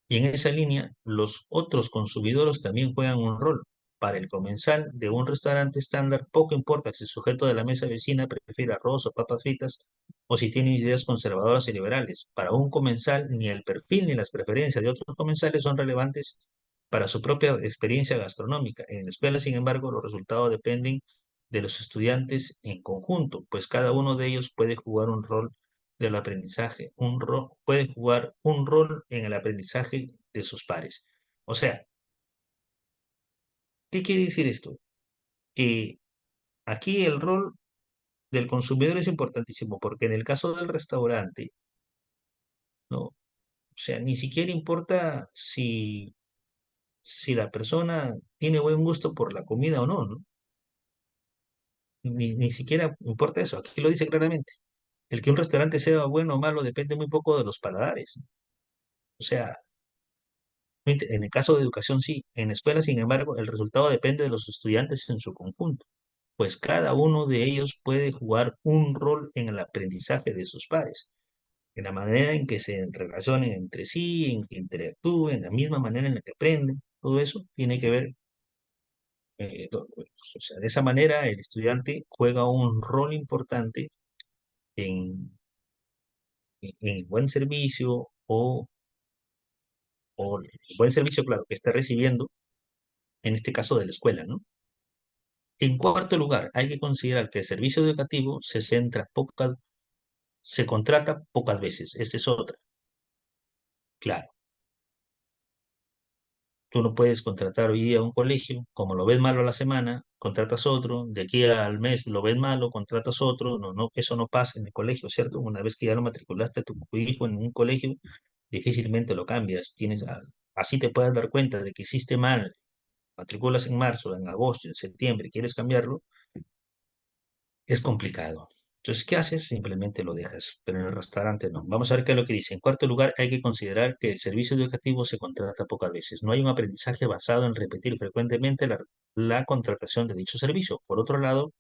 Y en esa línea, los otros consumidores también juegan un rol. Para el comensal de un restaurante estándar, poco importa si el sujeto de la mesa vecina prefiere arroz o papas fritas o si tiene ideas conservadoras y liberales. Para un comensal, ni el perfil ni las preferencias de otros comensales son relevantes para su propia experiencia gastronómica. En la escuela, sin embargo, los resultados dependen de los estudiantes en conjunto, pues cada uno de ellos puede jugar un rol del aprendizaje, puede jugar un rol en el aprendizaje de sus pares. O sea, ¿qué quiere decir esto? Que aquí el rol del consumidor es importantísimo, porque en el caso del restaurante, ¿no? O sea, ni siquiera importa si la persona tiene buen gusto por la comida o no, ¿no? Ni siquiera importa eso, aquí lo dice claramente. El que un restaurante sea bueno o malo depende muy poco de los paladares. O sea, en el caso de educación sí, en escuela, sin embargo, el resultado depende de los estudiantes en su conjunto, pues cada uno de ellos puede jugar un rol en el aprendizaje de sus pares, en la manera en que se relacionen entre sí, en que interactúen, la misma manera en la que aprenden, todo eso tiene que ver, o sea, de esa manera el estudiante juega un rol importante en, en el buen servicio o el buen servicio, claro, que está recibiendo, en este caso de la escuela, ¿no? En cuarto lugar, hay que considerar que el servicio educativo se contrata pocas veces. Esta es otra. Claro, tú no puedes contratar hoy día un colegio, como lo ves malo a la semana, contratas otro, de aquí al mes lo ves malo, contratas otro. No, no, eso no pasa en el colegio, ¿cierto? Una vez que ya lo matriculaste a tu hijo en un colegio, difícilmente lo cambias. Así te puedes dar cuenta de que hiciste mal, matriculas en marzo, en agosto, en septiembre, quieres cambiarlo, es complicado. Entonces, ¿qué haces? Simplemente lo dejas, pero en el restaurante no. Vamos a ver qué es lo que dice. En cuarto lugar, hay que considerar que el servicio educativo se contrata pocas veces. No hay un aprendizaje basado en repetir frecuentemente la contratación de dicho servicio. Por otro lado,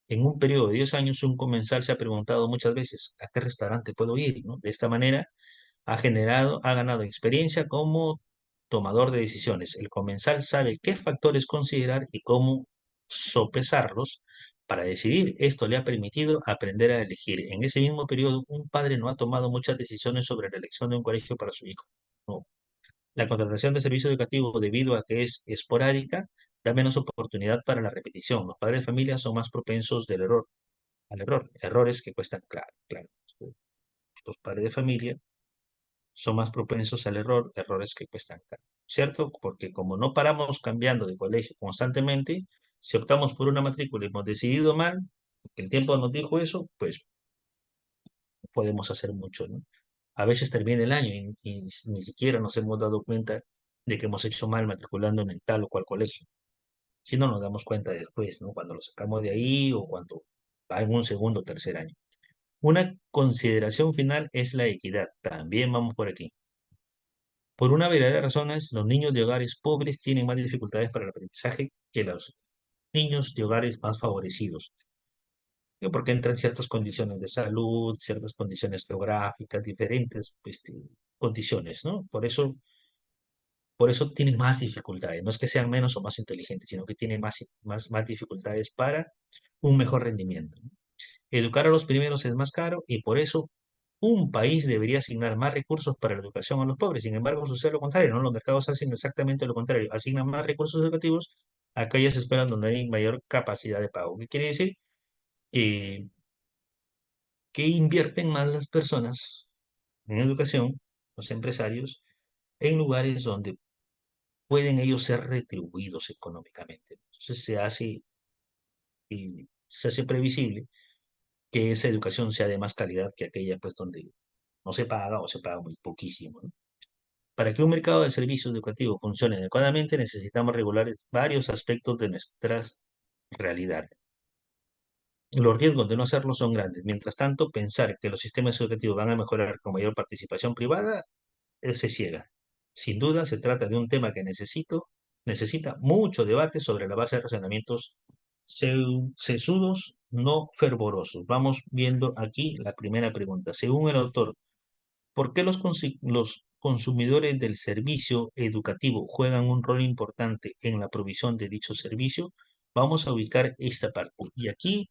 en un periodo de 10 años, un comensal se ha preguntado muchas veces, ¿a qué restaurante puedo ir? ¿No? De esta manera, ha ganado experiencia como tomador de decisiones. El comensal sabe qué factores considerar y cómo sopesarlos para decidir. Esto le ha permitido aprender a elegir. En ese mismo periodo, un padre no ha tomado muchas decisiones sobre la elección de un colegio para su hijo. No. La contratación de servicio educativo, debido a que es esporádica, da menos oportunidad para la repetición. Los padres de familia son más propensos al error. Errores que cuestan, claro, claro. Los padres de familia son más propensos al error, errores que cuestan caro, ¿cierto? Porque como no paramos cambiando de colegio constantemente, si optamos por una matrícula y hemos decidido mal, porque el tiempo nos dijo eso, pues no podemos hacer mucho, ¿no? A veces termina el año y ni siquiera nos hemos dado cuenta de que hemos hecho mal matriculando en tal o cual colegio. Si no nos damos cuenta después, ¿no? Cuando lo sacamos de ahí o cuando va en un segundo o tercer año. Una consideración final es la equidad. También vamos por aquí. Por una variedad de razones, los niños de hogares pobres tienen más dificultades para el aprendizaje que los niños de hogares más favorecidos. Porque entran ciertas condiciones de salud, ciertas condiciones geográficas, diferentes condiciones, ¿no? Por eso tienen más dificultades. No es que sean menos o más inteligentes, sino que tienen más dificultades para un mejor rendimiento. Educar a los primeros es más caro y por eso un país debería asignar más recursos para la educación a los pobres. Sin embargo, sucede lo contrario, ¿no? Los mercados hacen exactamente lo contrario. Asignan más recursos educativos a aquellas escuelas donde hay mayor capacidad de pago. ¿Qué quiere decir? Que, que invierten más las personas en educación, los empresarios, en lugares donde pueden ellos ser retribuidos económicamente. Entonces se hace previsible que esa educación sea de más calidad que aquella pues donde no se paga o se paga muy poquísimo, ¿no? Para que un mercado de servicios educativos funcione adecuadamente, necesitamos regular varios aspectos de nuestra realidad. Los riesgos de no hacerlo son grandes. Mientras tanto, pensar que los sistemas educativos van a mejorar con mayor participación privada es fe ciega. Sin duda, se trata de un tema que necesita mucho debate sobre la base de razonamientos sesudos, no fervorosos. Vamos viendo aquí la primera pregunta. Según el autor, ¿por qué los consumidores del servicio educativo juegan un rol importante en la provisión de dicho servicio? Vamos a ubicar esta parte. Y aquí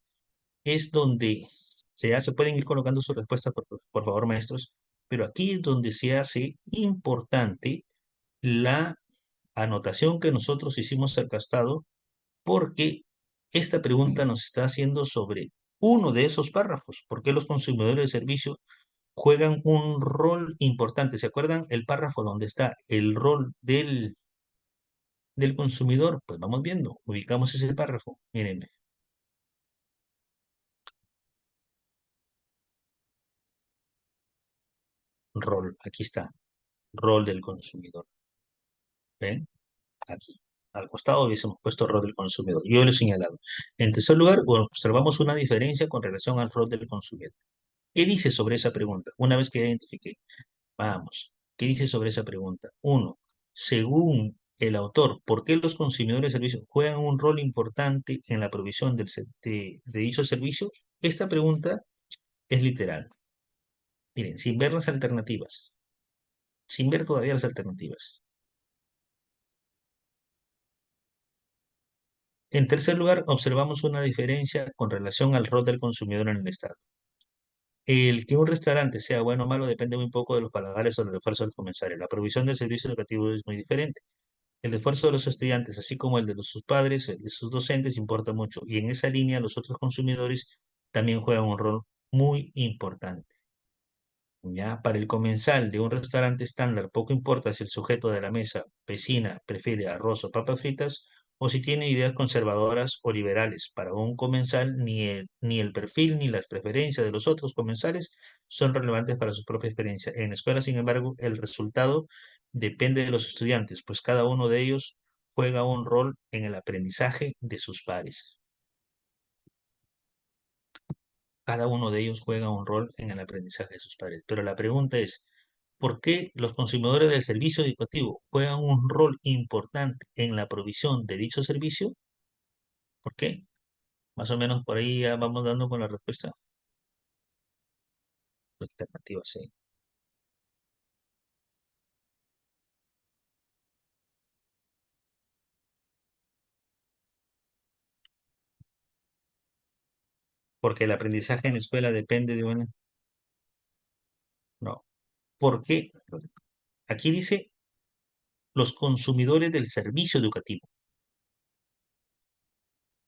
es donde pueden ir colocando sus respuestas, por favor, maestros, pero aquí es donde se hace importante la anotación que nosotros hicimos al costado, porque esta pregunta nos está haciendo sobre uno de esos párrafos. ¿Por qué los consumidores de servicio juegan un rol importante? ¿Se acuerdan el párrafo donde está el rol del consumidor? Pues vamos viendo, ubicamos ese párrafo. Miren, rol, aquí está, rol del consumidor. ¿Ven? Aquí. Al costado hubiésemos puesto rol del consumidor. Yo lo he señalado. En tercer lugar, bueno, observamos una diferencia con relación al rol del consumidor. ¿Qué dice sobre esa pregunta? Una vez que ya identifiqué. Vamos. ¿Qué dice sobre esa pregunta? Uno, según el autor, ¿por qué los consumidores de servicios juegan un rol importante en la provisión de dicho servicio? Esta pregunta es literal. Miren, sin ver las alternativas, sin ver todavía las alternativas. En tercer lugar, observamos una diferencia con relación al rol del consumidor en el Estado. El que un restaurante sea bueno o malo depende muy poco de los paladares o del esfuerzo del comensal. La provisión del servicio educativo es muy diferente. El esfuerzo de los estudiantes, así como el de sus padres, el de sus docentes, importa mucho. Y en esa línea, los otros consumidores también juegan un rol muy importante. Ya, para el comensal de un restaurante estándar, poco importa si el sujeto de la mesa vecina prefiere arroz o papas fritas o si tiene ideas conservadoras o liberales. Para un comensal, ni el perfil ni las preferencias de los otros comensales son relevantes para su propia experiencia. En la escuela, sin embargo, el resultado depende de los estudiantes, pues cada uno de ellos juega un rol en el aprendizaje de sus pares. Cada uno de ellos juega un rol en el aprendizaje de sus pares. Pero la pregunta es, ¿por qué los consumidores del servicio educativo juegan un rol importante en la provisión de dicho servicio? ¿Por qué? Más o menos por ahí ya vamos dando con la respuesta. La alternativa, sí. Porque el aprendizaje en la escuela depende de una... No. ¿Por qué? Aquí dice los consumidores del servicio educativo,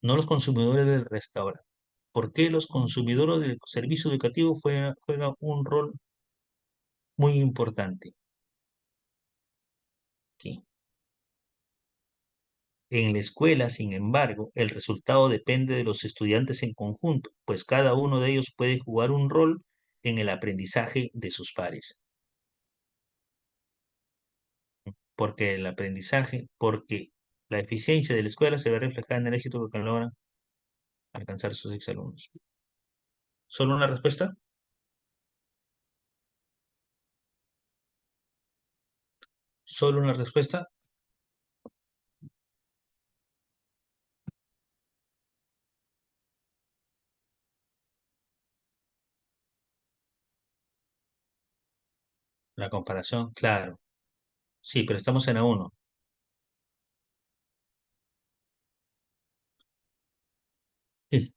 no los consumidores del restaurante. ¿Por qué los consumidores del servicio educativo juegan un rol muy importante? ¿Sí? En la escuela, sin embargo, el resultado depende de los estudiantes en conjunto, pues cada uno de ellos puede jugar un rol en el aprendizaje de sus pares. Porque la eficiencia de la escuela se ve reflejada en el éxito que logran alcanzar sus exalumnos. ¿Solo una respuesta? Solo una respuesta, la comparación, claro. Sí, pero estamos en A1. Sí,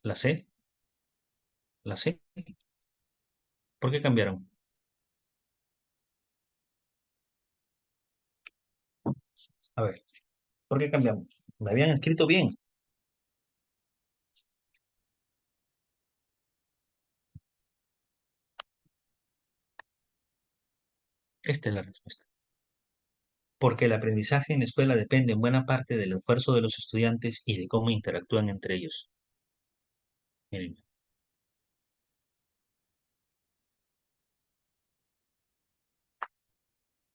la C, la C. ¿Por qué cambiaron? A ver, ¿por qué cambiamos? Me habían escrito bien. Esta es la respuesta. Porque el aprendizaje en la escuela depende en buena parte del esfuerzo de los estudiantes y de cómo interactúan entre ellos. Miren,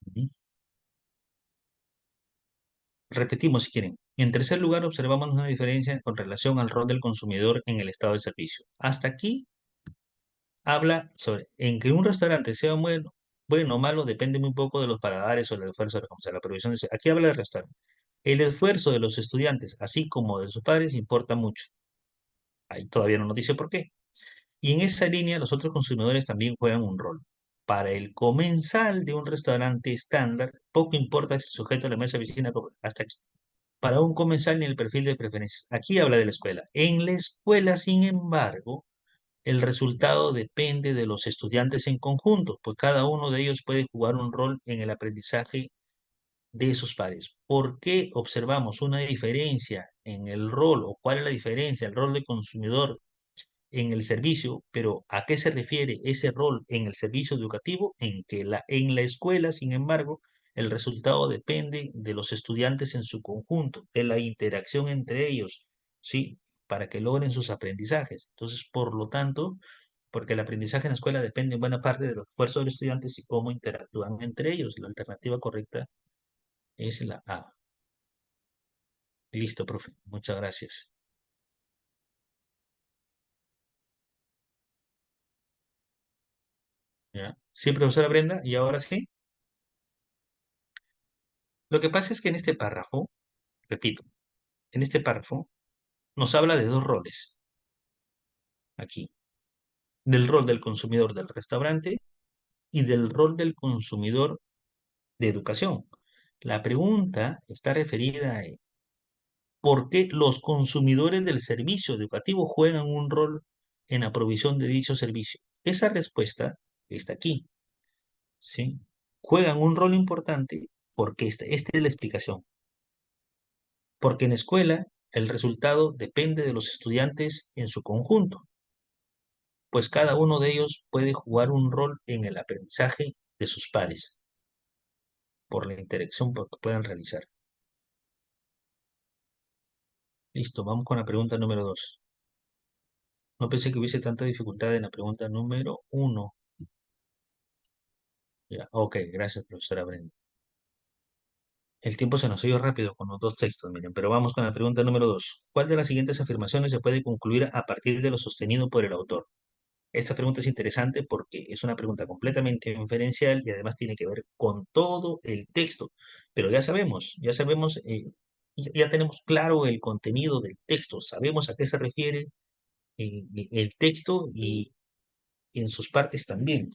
ujú. Repetimos si quieren. En tercer lugar, observamos una diferencia con relación al rol del consumidor en el estado de servicio. Hasta aquí habla sobre en que un restaurante sea bueno o malo depende muy poco de los paladares o del esfuerzo de la provisión. Aquí habla del restaurante. El esfuerzo de los estudiantes, así como de sus padres, importa mucho. Ahí todavía no nos dice por qué. Y en esa línea, los otros consumidores también juegan un rol. Para el comensal de un restaurante estándar, poco importa si el sujeto de la mesa de vecina hasta aquí. Para un comensal ni el perfil de preferencias. Aquí habla de la escuela. En la escuela, sin embargo, el resultado depende de los estudiantes en conjunto, pues cada uno de ellos puede jugar un rol en el aprendizaje de sus pares. ¿Por qué observamos una diferencia en el rol o cuál es la diferencia, el rol de consumidor en el servicio, pero ¿a qué se refiere ese rol en el servicio educativo? En la escuela, sin embargo, el resultado depende de los estudiantes en su conjunto, de la interacción entre ellos, ¿sí? Para que logren sus aprendizajes. Entonces, por lo tanto, porque el aprendizaje en la escuela depende en buena parte del esfuerzo de los estudiantes y cómo interactúan entre ellos. La alternativa correcta es la A. Listo, profe. Muchas gracias. ¿Ya? Sí, profesora Brenda, y ahora sí. Lo que pasa es que en este párrafo, repito, en este párrafo nos habla de dos roles aquí, del rol del consumidor del restaurante y del rol del consumidor de educación. La pregunta está referida a por qué los consumidores del servicio educativo juegan un rol en la provisión de dicho servicio. Esa respuesta está aquí, ¿sí? Juegan un rol importante porque esta es la explicación. Porque en escuela el resultado depende de los estudiantes en su conjunto, pues cada uno de ellos puede jugar un rol en el aprendizaje de sus pares, por la interacción que puedan realizar. Listo, vamos con la pregunta número 2. No pensé que hubiese tanta dificultad en la pregunta número 1. Ya, ok, gracias, profesora Brenda. El tiempo se nos ha ido rápido con los dos textos, miren, pero vamos con la pregunta número 2. ¿Cuál de las siguientes afirmaciones se puede concluir a partir de lo sostenido por el autor? Esta pregunta es interesante porque es una pregunta completamente inferencial y además tiene que ver con todo el texto. Pero ya sabemos, ya tenemos claro el contenido del texto, sabemos a qué se refiere el texto y en sus partes también.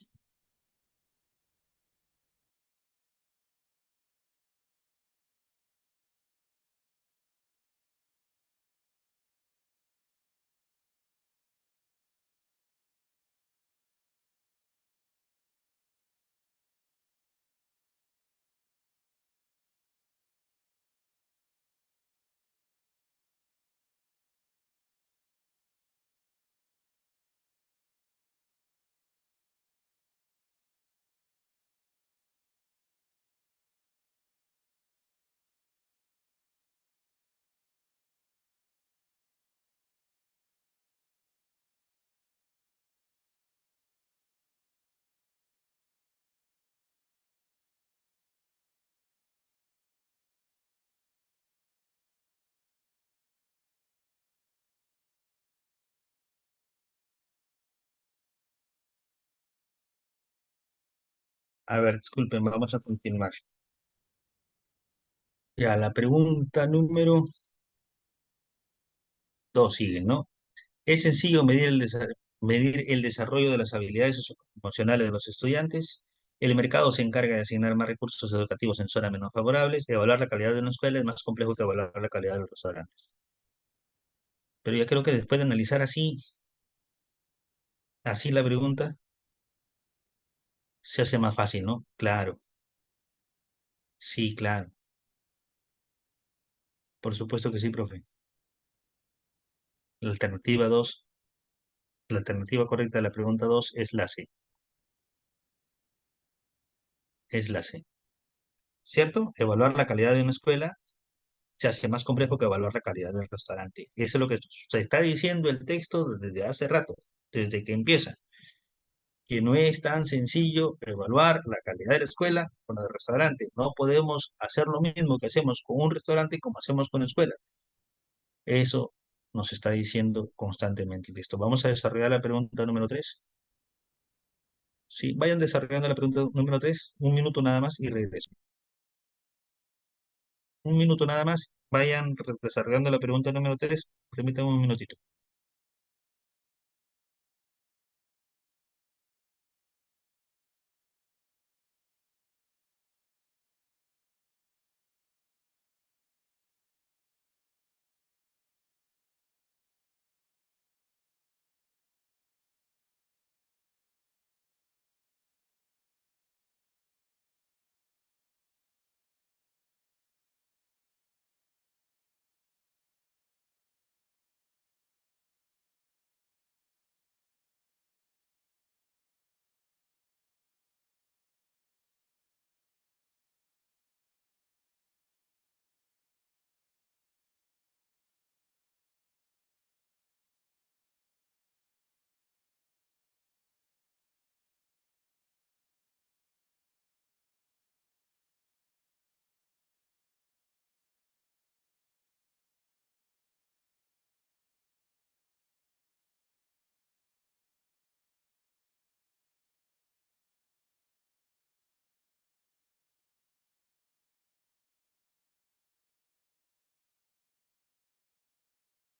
A ver, disculpen, vamos a continuar. Ya, la pregunta número 2 sigue, ¿no? ¿Es sencillo medir el desarrollo de las habilidades socioemocionales de los estudiantes? El mercado se encarga de asignar más recursos educativos en zonas menos favorables. Evaluar la calidad de una escuela es más complejo que evaluar la calidad de los restaurantes. Pero yo creo que después de analizar así la pregunta, se hace más fácil, ¿no? Claro, sí, claro. Por supuesto que sí, profe. La alternativa 2, la alternativa correcta de la pregunta 2 es la C. Es la C. ¿Cierto? Evaluar la calidad de una escuela se hace más complejo que evaluar la calidad del restaurante. Y eso es lo que se está diciendo el texto desde hace rato, desde que empieza, que no es tan sencillo evaluar la calidad de la escuela con la del restaurante. No podemos hacer lo mismo que hacemos con un restaurante como hacemos con la escuela. Eso nos está diciendo constantemente el texto. Vamos a desarrollar la pregunta número 3. Sí, vayan desarrollando la pregunta número 3, un minuto nada más y regreso. Un minuto nada más, vayan desarrollando la pregunta número 3. Permítanme un minutito.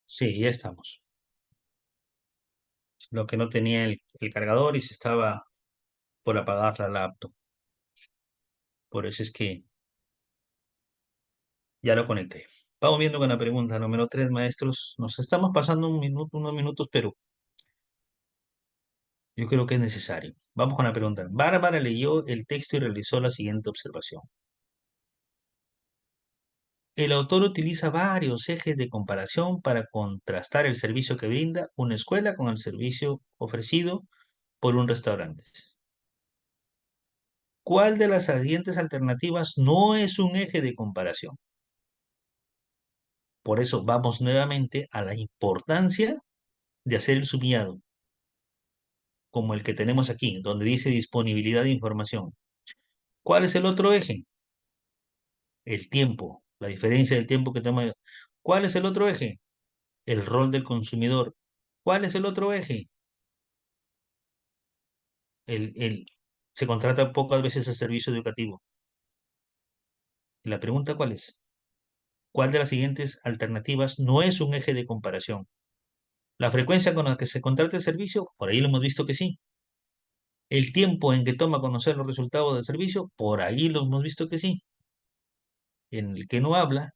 Sí, ya estamos. Lo que no tenía el cargador y se estaba por apagar la laptop. Por eso es que ya lo conecté. Vamos viendo con la pregunta número 3, maestros. Nos estamos pasando unos minutos, pero yo creo que es necesario. Vamos con la pregunta. Bárbara leyó el texto y realizó la siguiente observación. El autor utiliza varios ejes de comparación para contrastar el servicio que brinda una escuela con el servicio ofrecido por un restaurante. ¿Cuál de las siguientes alternativas no es un eje de comparación? Por eso vamos nuevamente a la importancia de hacer el subrayado, como el que tenemos aquí, donde dice disponibilidad de información. ¿Cuál es el otro eje? El tiempo, la diferencia del tiempo que tenemos. ¿Cuál es el otro eje? El rol del consumidor. ¿Cuál es el otro eje? Se contrata pocas veces el servicio educativo. ¿Y la pregunta cuál es? ¿Cuál de las siguientes alternativas no es un eje de comparación? La frecuencia con la que se contrata el servicio, por ahí lo hemos visto que sí. El tiempo en que toma conocer los resultados del servicio, por ahí lo hemos visto que sí. En el que no habla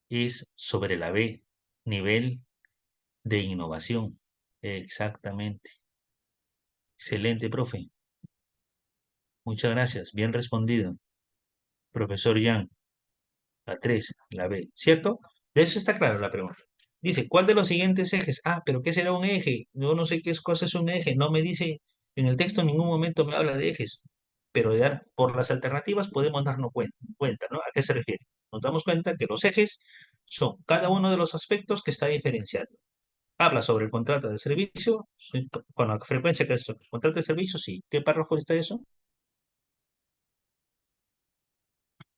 es sobre la B, nivel de innovación. Exactamente. Excelente, profe. Muchas gracias. Bien respondido. Profesor Yang, la 3, la B. ¿Cierto? De eso está claro la pregunta. Dice, ¿cuál de los siguientes ejes? Ah, pero ¿qué será un eje? Yo no sé qué cosa es un eje. No me dice, en el texto en ningún momento me habla de ejes. Pero ya por las alternativas podemos darnos cuenta, ¿no? ¿A qué se refiere? Nos damos cuenta que los ejes son cada uno de los aspectos que está diferenciado. Habla sobre el contrato de servicio, sí, con la frecuencia que es el contrato de servicio, sí. ¿Qué párrafo está eso?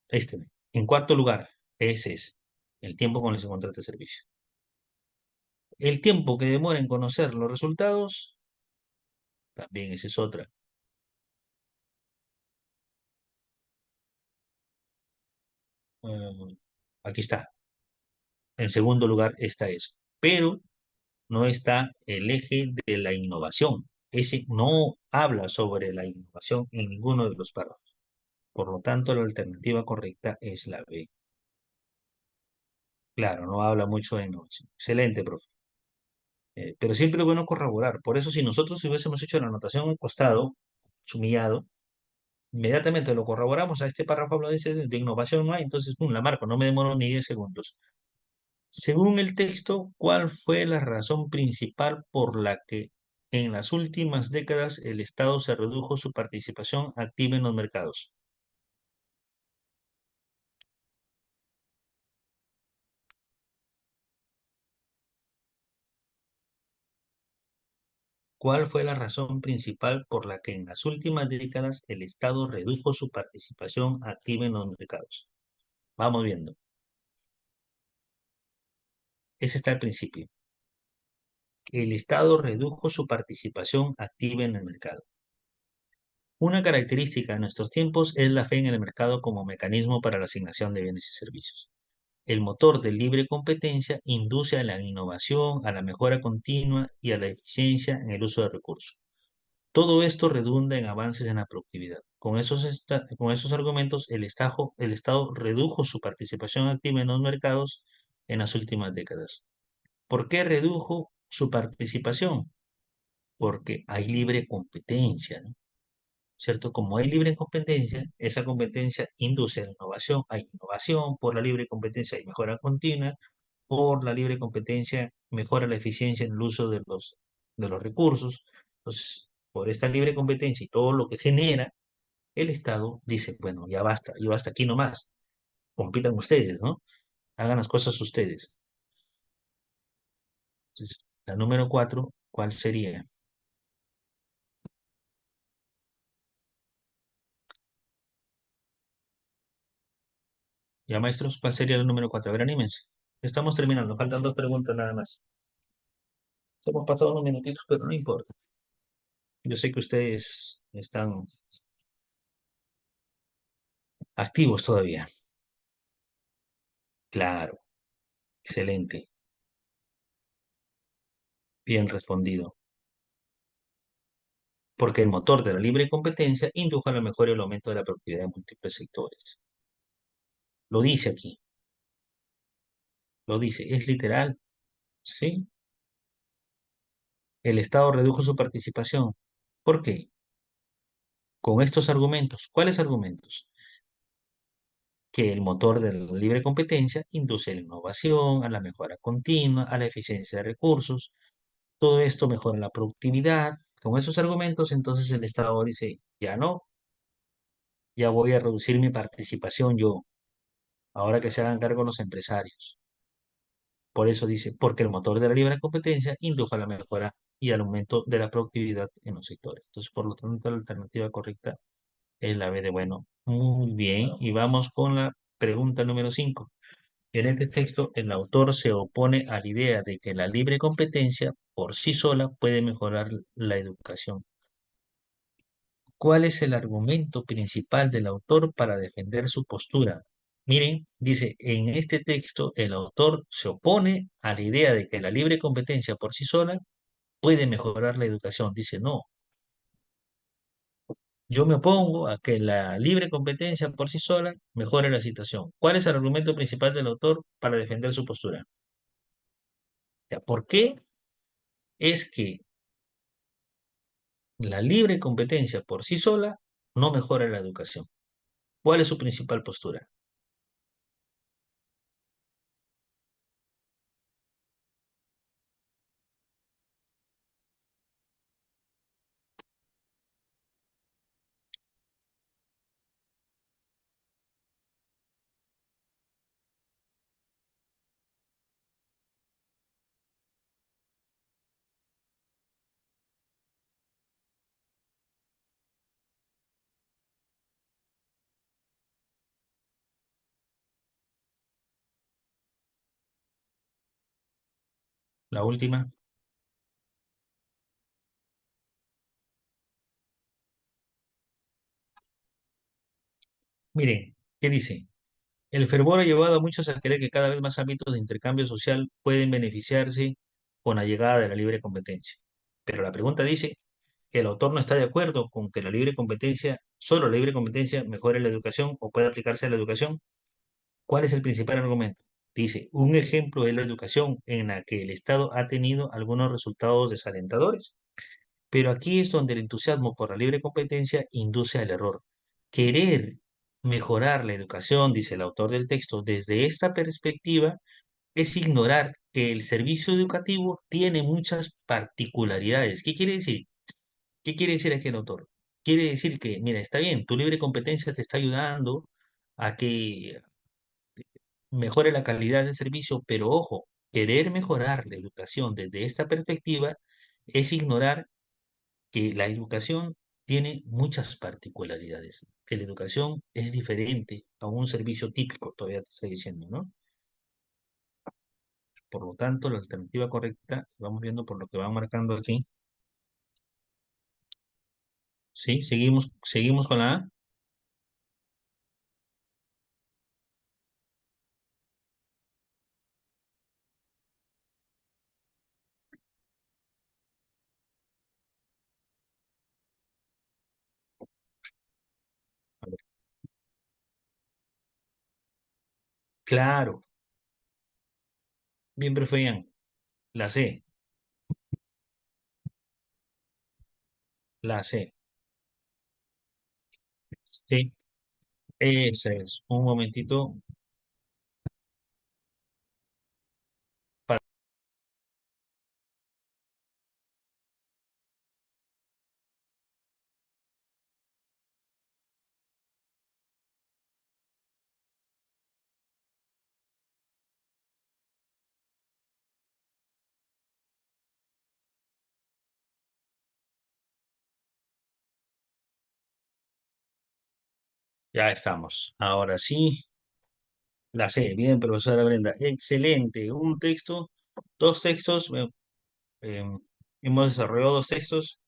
Este. En cuarto lugar, ese es el tiempo con el que se contrata el servicio. El tiempo que demora en conocer los resultados, también esa es otra. Eh, aquí está. En segundo lugar está eso. Pero no está el eje de la innovación. Ese no habla sobre la innovación en ninguno de los párrafos. Por lo tanto, la alternativa correcta es la B. Claro, no habla mucho de innovación. Excelente, profe. Pero siempre es bueno corroborar. Por eso, si nosotros hubiésemos hecho la anotación al costado, sumillado, inmediatamente lo corroboramos a este párrafo habla de innovación, no hay, entonces la marco, no me demoro ni 10 segundos. Según el texto, ¿cuál fue la razón principal por la que en las últimas décadas el Estado se redujo su participación activa en los mercados? ¿Cuál fue la razón principal por la que en las últimas décadas el Estado redujo su participación activa en los mercados? Vamos viendo. Ese está al principio. El Estado redujo su participación activa en el mercado. Una característica de nuestros tiempos es la fe en el mercado como mecanismo para la asignación de bienes y servicios. El motor de libre competencia induce a la innovación, a la mejora continua y a la eficiencia en el uso de recursos. Todo esto redunda en avances en la productividad. Con esos argumentos, el Estado redujo su participación activa en los mercados en las últimas décadas. ¿Por qué redujo su participación? Porque hay libre competencia, ¿no? ¿Cierto? Como hay libre competencia, esa competencia induce a la innovación. Hay innovación por la libre competencia y mejora continua. Por la libre competencia mejora la eficiencia en el uso de los recursos. Entonces, por esta libre competencia y todo lo que genera, el Estado dice, bueno, ya basta, yo hasta aquí nomás. Compitan ustedes, ¿no? Hagan las cosas ustedes. Entonces, la número 4, ¿cuál sería? Ya, maestros, ¿cuál sería el número 4? A ver, anímense. Estamos terminando, faltan dos preguntas nada más. Hemos pasado unos minutitos, pero no importa. Yo sé que ustedes están activos todavía. Claro, excelente, bien respondido. Porque el motor de la libre competencia indujo a la mejora y el aumento de la productividad en múltiples sectores. Lo dice aquí, lo dice, es literal, ¿sí? El Estado redujo su participación. ¿Por qué? Con estos argumentos. ¿Cuáles argumentos? Que el motor de la libre competencia induce a la innovación, a la mejora continua, a la eficiencia de recursos. Todo esto mejora la productividad. Con esos argumentos, entonces el Estado dice, ya no, ya voy a reducir mi participación yo, ahora que se hagan cargo los empresarios. Por eso dice, porque el motor de la libre competencia indujo a la mejora y al aumento de la productividad en los sectores. Entonces, por lo tanto, la alternativa correcta es la B de bueno. Muy bien, y vamos con la pregunta número 5. En este texto, el autor se opone a la idea de que la libre competencia por sí sola puede mejorar la educación. ¿Cuál es el argumento principal del autor para defender su postura? Miren, dice, en este texto el autor se opone a la idea de que la libre competencia por sí sola puede mejorar la educación. Dice, no, yo me opongo a que la libre competencia por sí sola mejore la situación. ¿Cuál es el argumento principal del autor para defender su postura? Ya, ¿por qué es que la libre competencia por sí sola no mejora la educación? ¿Cuál es su principal postura? La última. Miren, ¿qué dice? El fervor ha llevado a muchos a creer que cada vez más ámbitos de intercambio social pueden beneficiarse con la llegada de la libre competencia. Pero la pregunta dice que el autor no está de acuerdo con que la libre competencia, solo la libre competencia, mejore la educación o puede aplicarse a la educación. ¿Cuál es el principal argumento? Dice, un ejemplo es la educación en la que el Estado ha tenido algunos resultados desalentadores. Pero aquí es donde el entusiasmo por la libre competencia induce al error. Querer mejorar la educación, dice el autor del texto, desde esta perspectiva es ignorar que el servicio educativo tiene muchas particularidades. ¿Qué quiere decir? ¿Qué quiere decir aquí el autor? Quiere decir que, mira, está bien, tu libre competencia te está ayudando a que mejore la calidad del servicio, pero ojo, querer mejorar la educación desde esta perspectiva es ignorar que la educación tiene muchas particularidades, que la educación es diferente a un servicio típico, todavía te estoy diciendo, ¿no? Por lo tanto, la alternativa correcta, vamos viendo por lo que van marcando aquí, ¿sí? Seguimos con la A. A ver, claro, bien, profe Ian. La C, la C. Sí, ese es. Un momentito, ya estamos. Ahora sí, la C. Bien, profesora Brenda. Excelente. Un texto, dos textos. Eh, hemos desarrollado dos textos.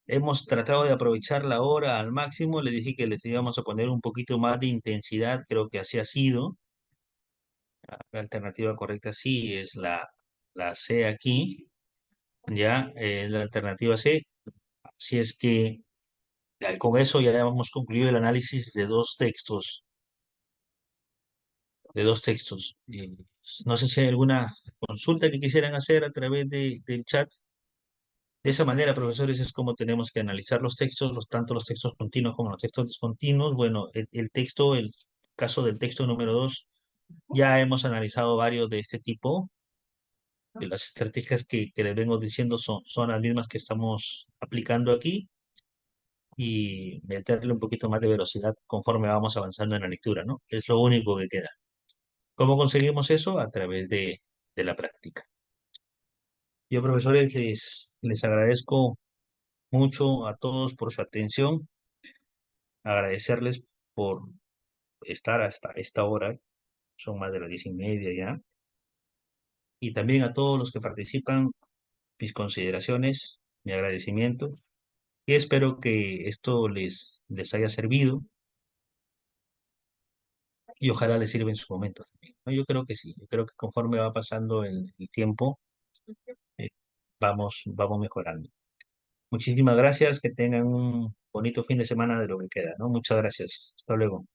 Hemos tratado de aprovechar la hora al máximo. Le dije que les íbamos a poner un poquito más de intensidad. Creo que así ha sido. La alternativa correcta sí es la C aquí. Ya, la alternativa C. Si es que con eso ya hemos concluido el análisis de dos textos. De dos textos. No sé si hay alguna consulta que quisieran hacer a través del chat. De esa manera, profesores, es como tenemos que analizar los textos, tanto los textos continuos como los textos discontinuos. Bueno, el texto, el caso del texto número 2, ya hemos analizado varios de este tipo. De las estrategias que les vengo diciendo son las mismas que estamos aplicando aquí y meterle un poquito más de velocidad conforme vamos avanzando en la lectura, ¿no? Es lo único que queda. ¿Cómo conseguimos eso? A través de la práctica. Yo, profesores, les agradezco mucho a todos por su atención, agradecerles por estar hasta esta hora, son más de las 10:30 ya, y también a todos los que participan, mis consideraciones, mi agradecimiento, y espero que esto les haya servido y ojalá les sirva en su momento también, ¿no? Yo creo que sí, yo creo que conforme va pasando el tiempo, eh, vamos mejorando. Muchísimas gracias, que tengan un bonito fin de semana de lo que queda, ¿no? Muchas gracias. Hasta luego.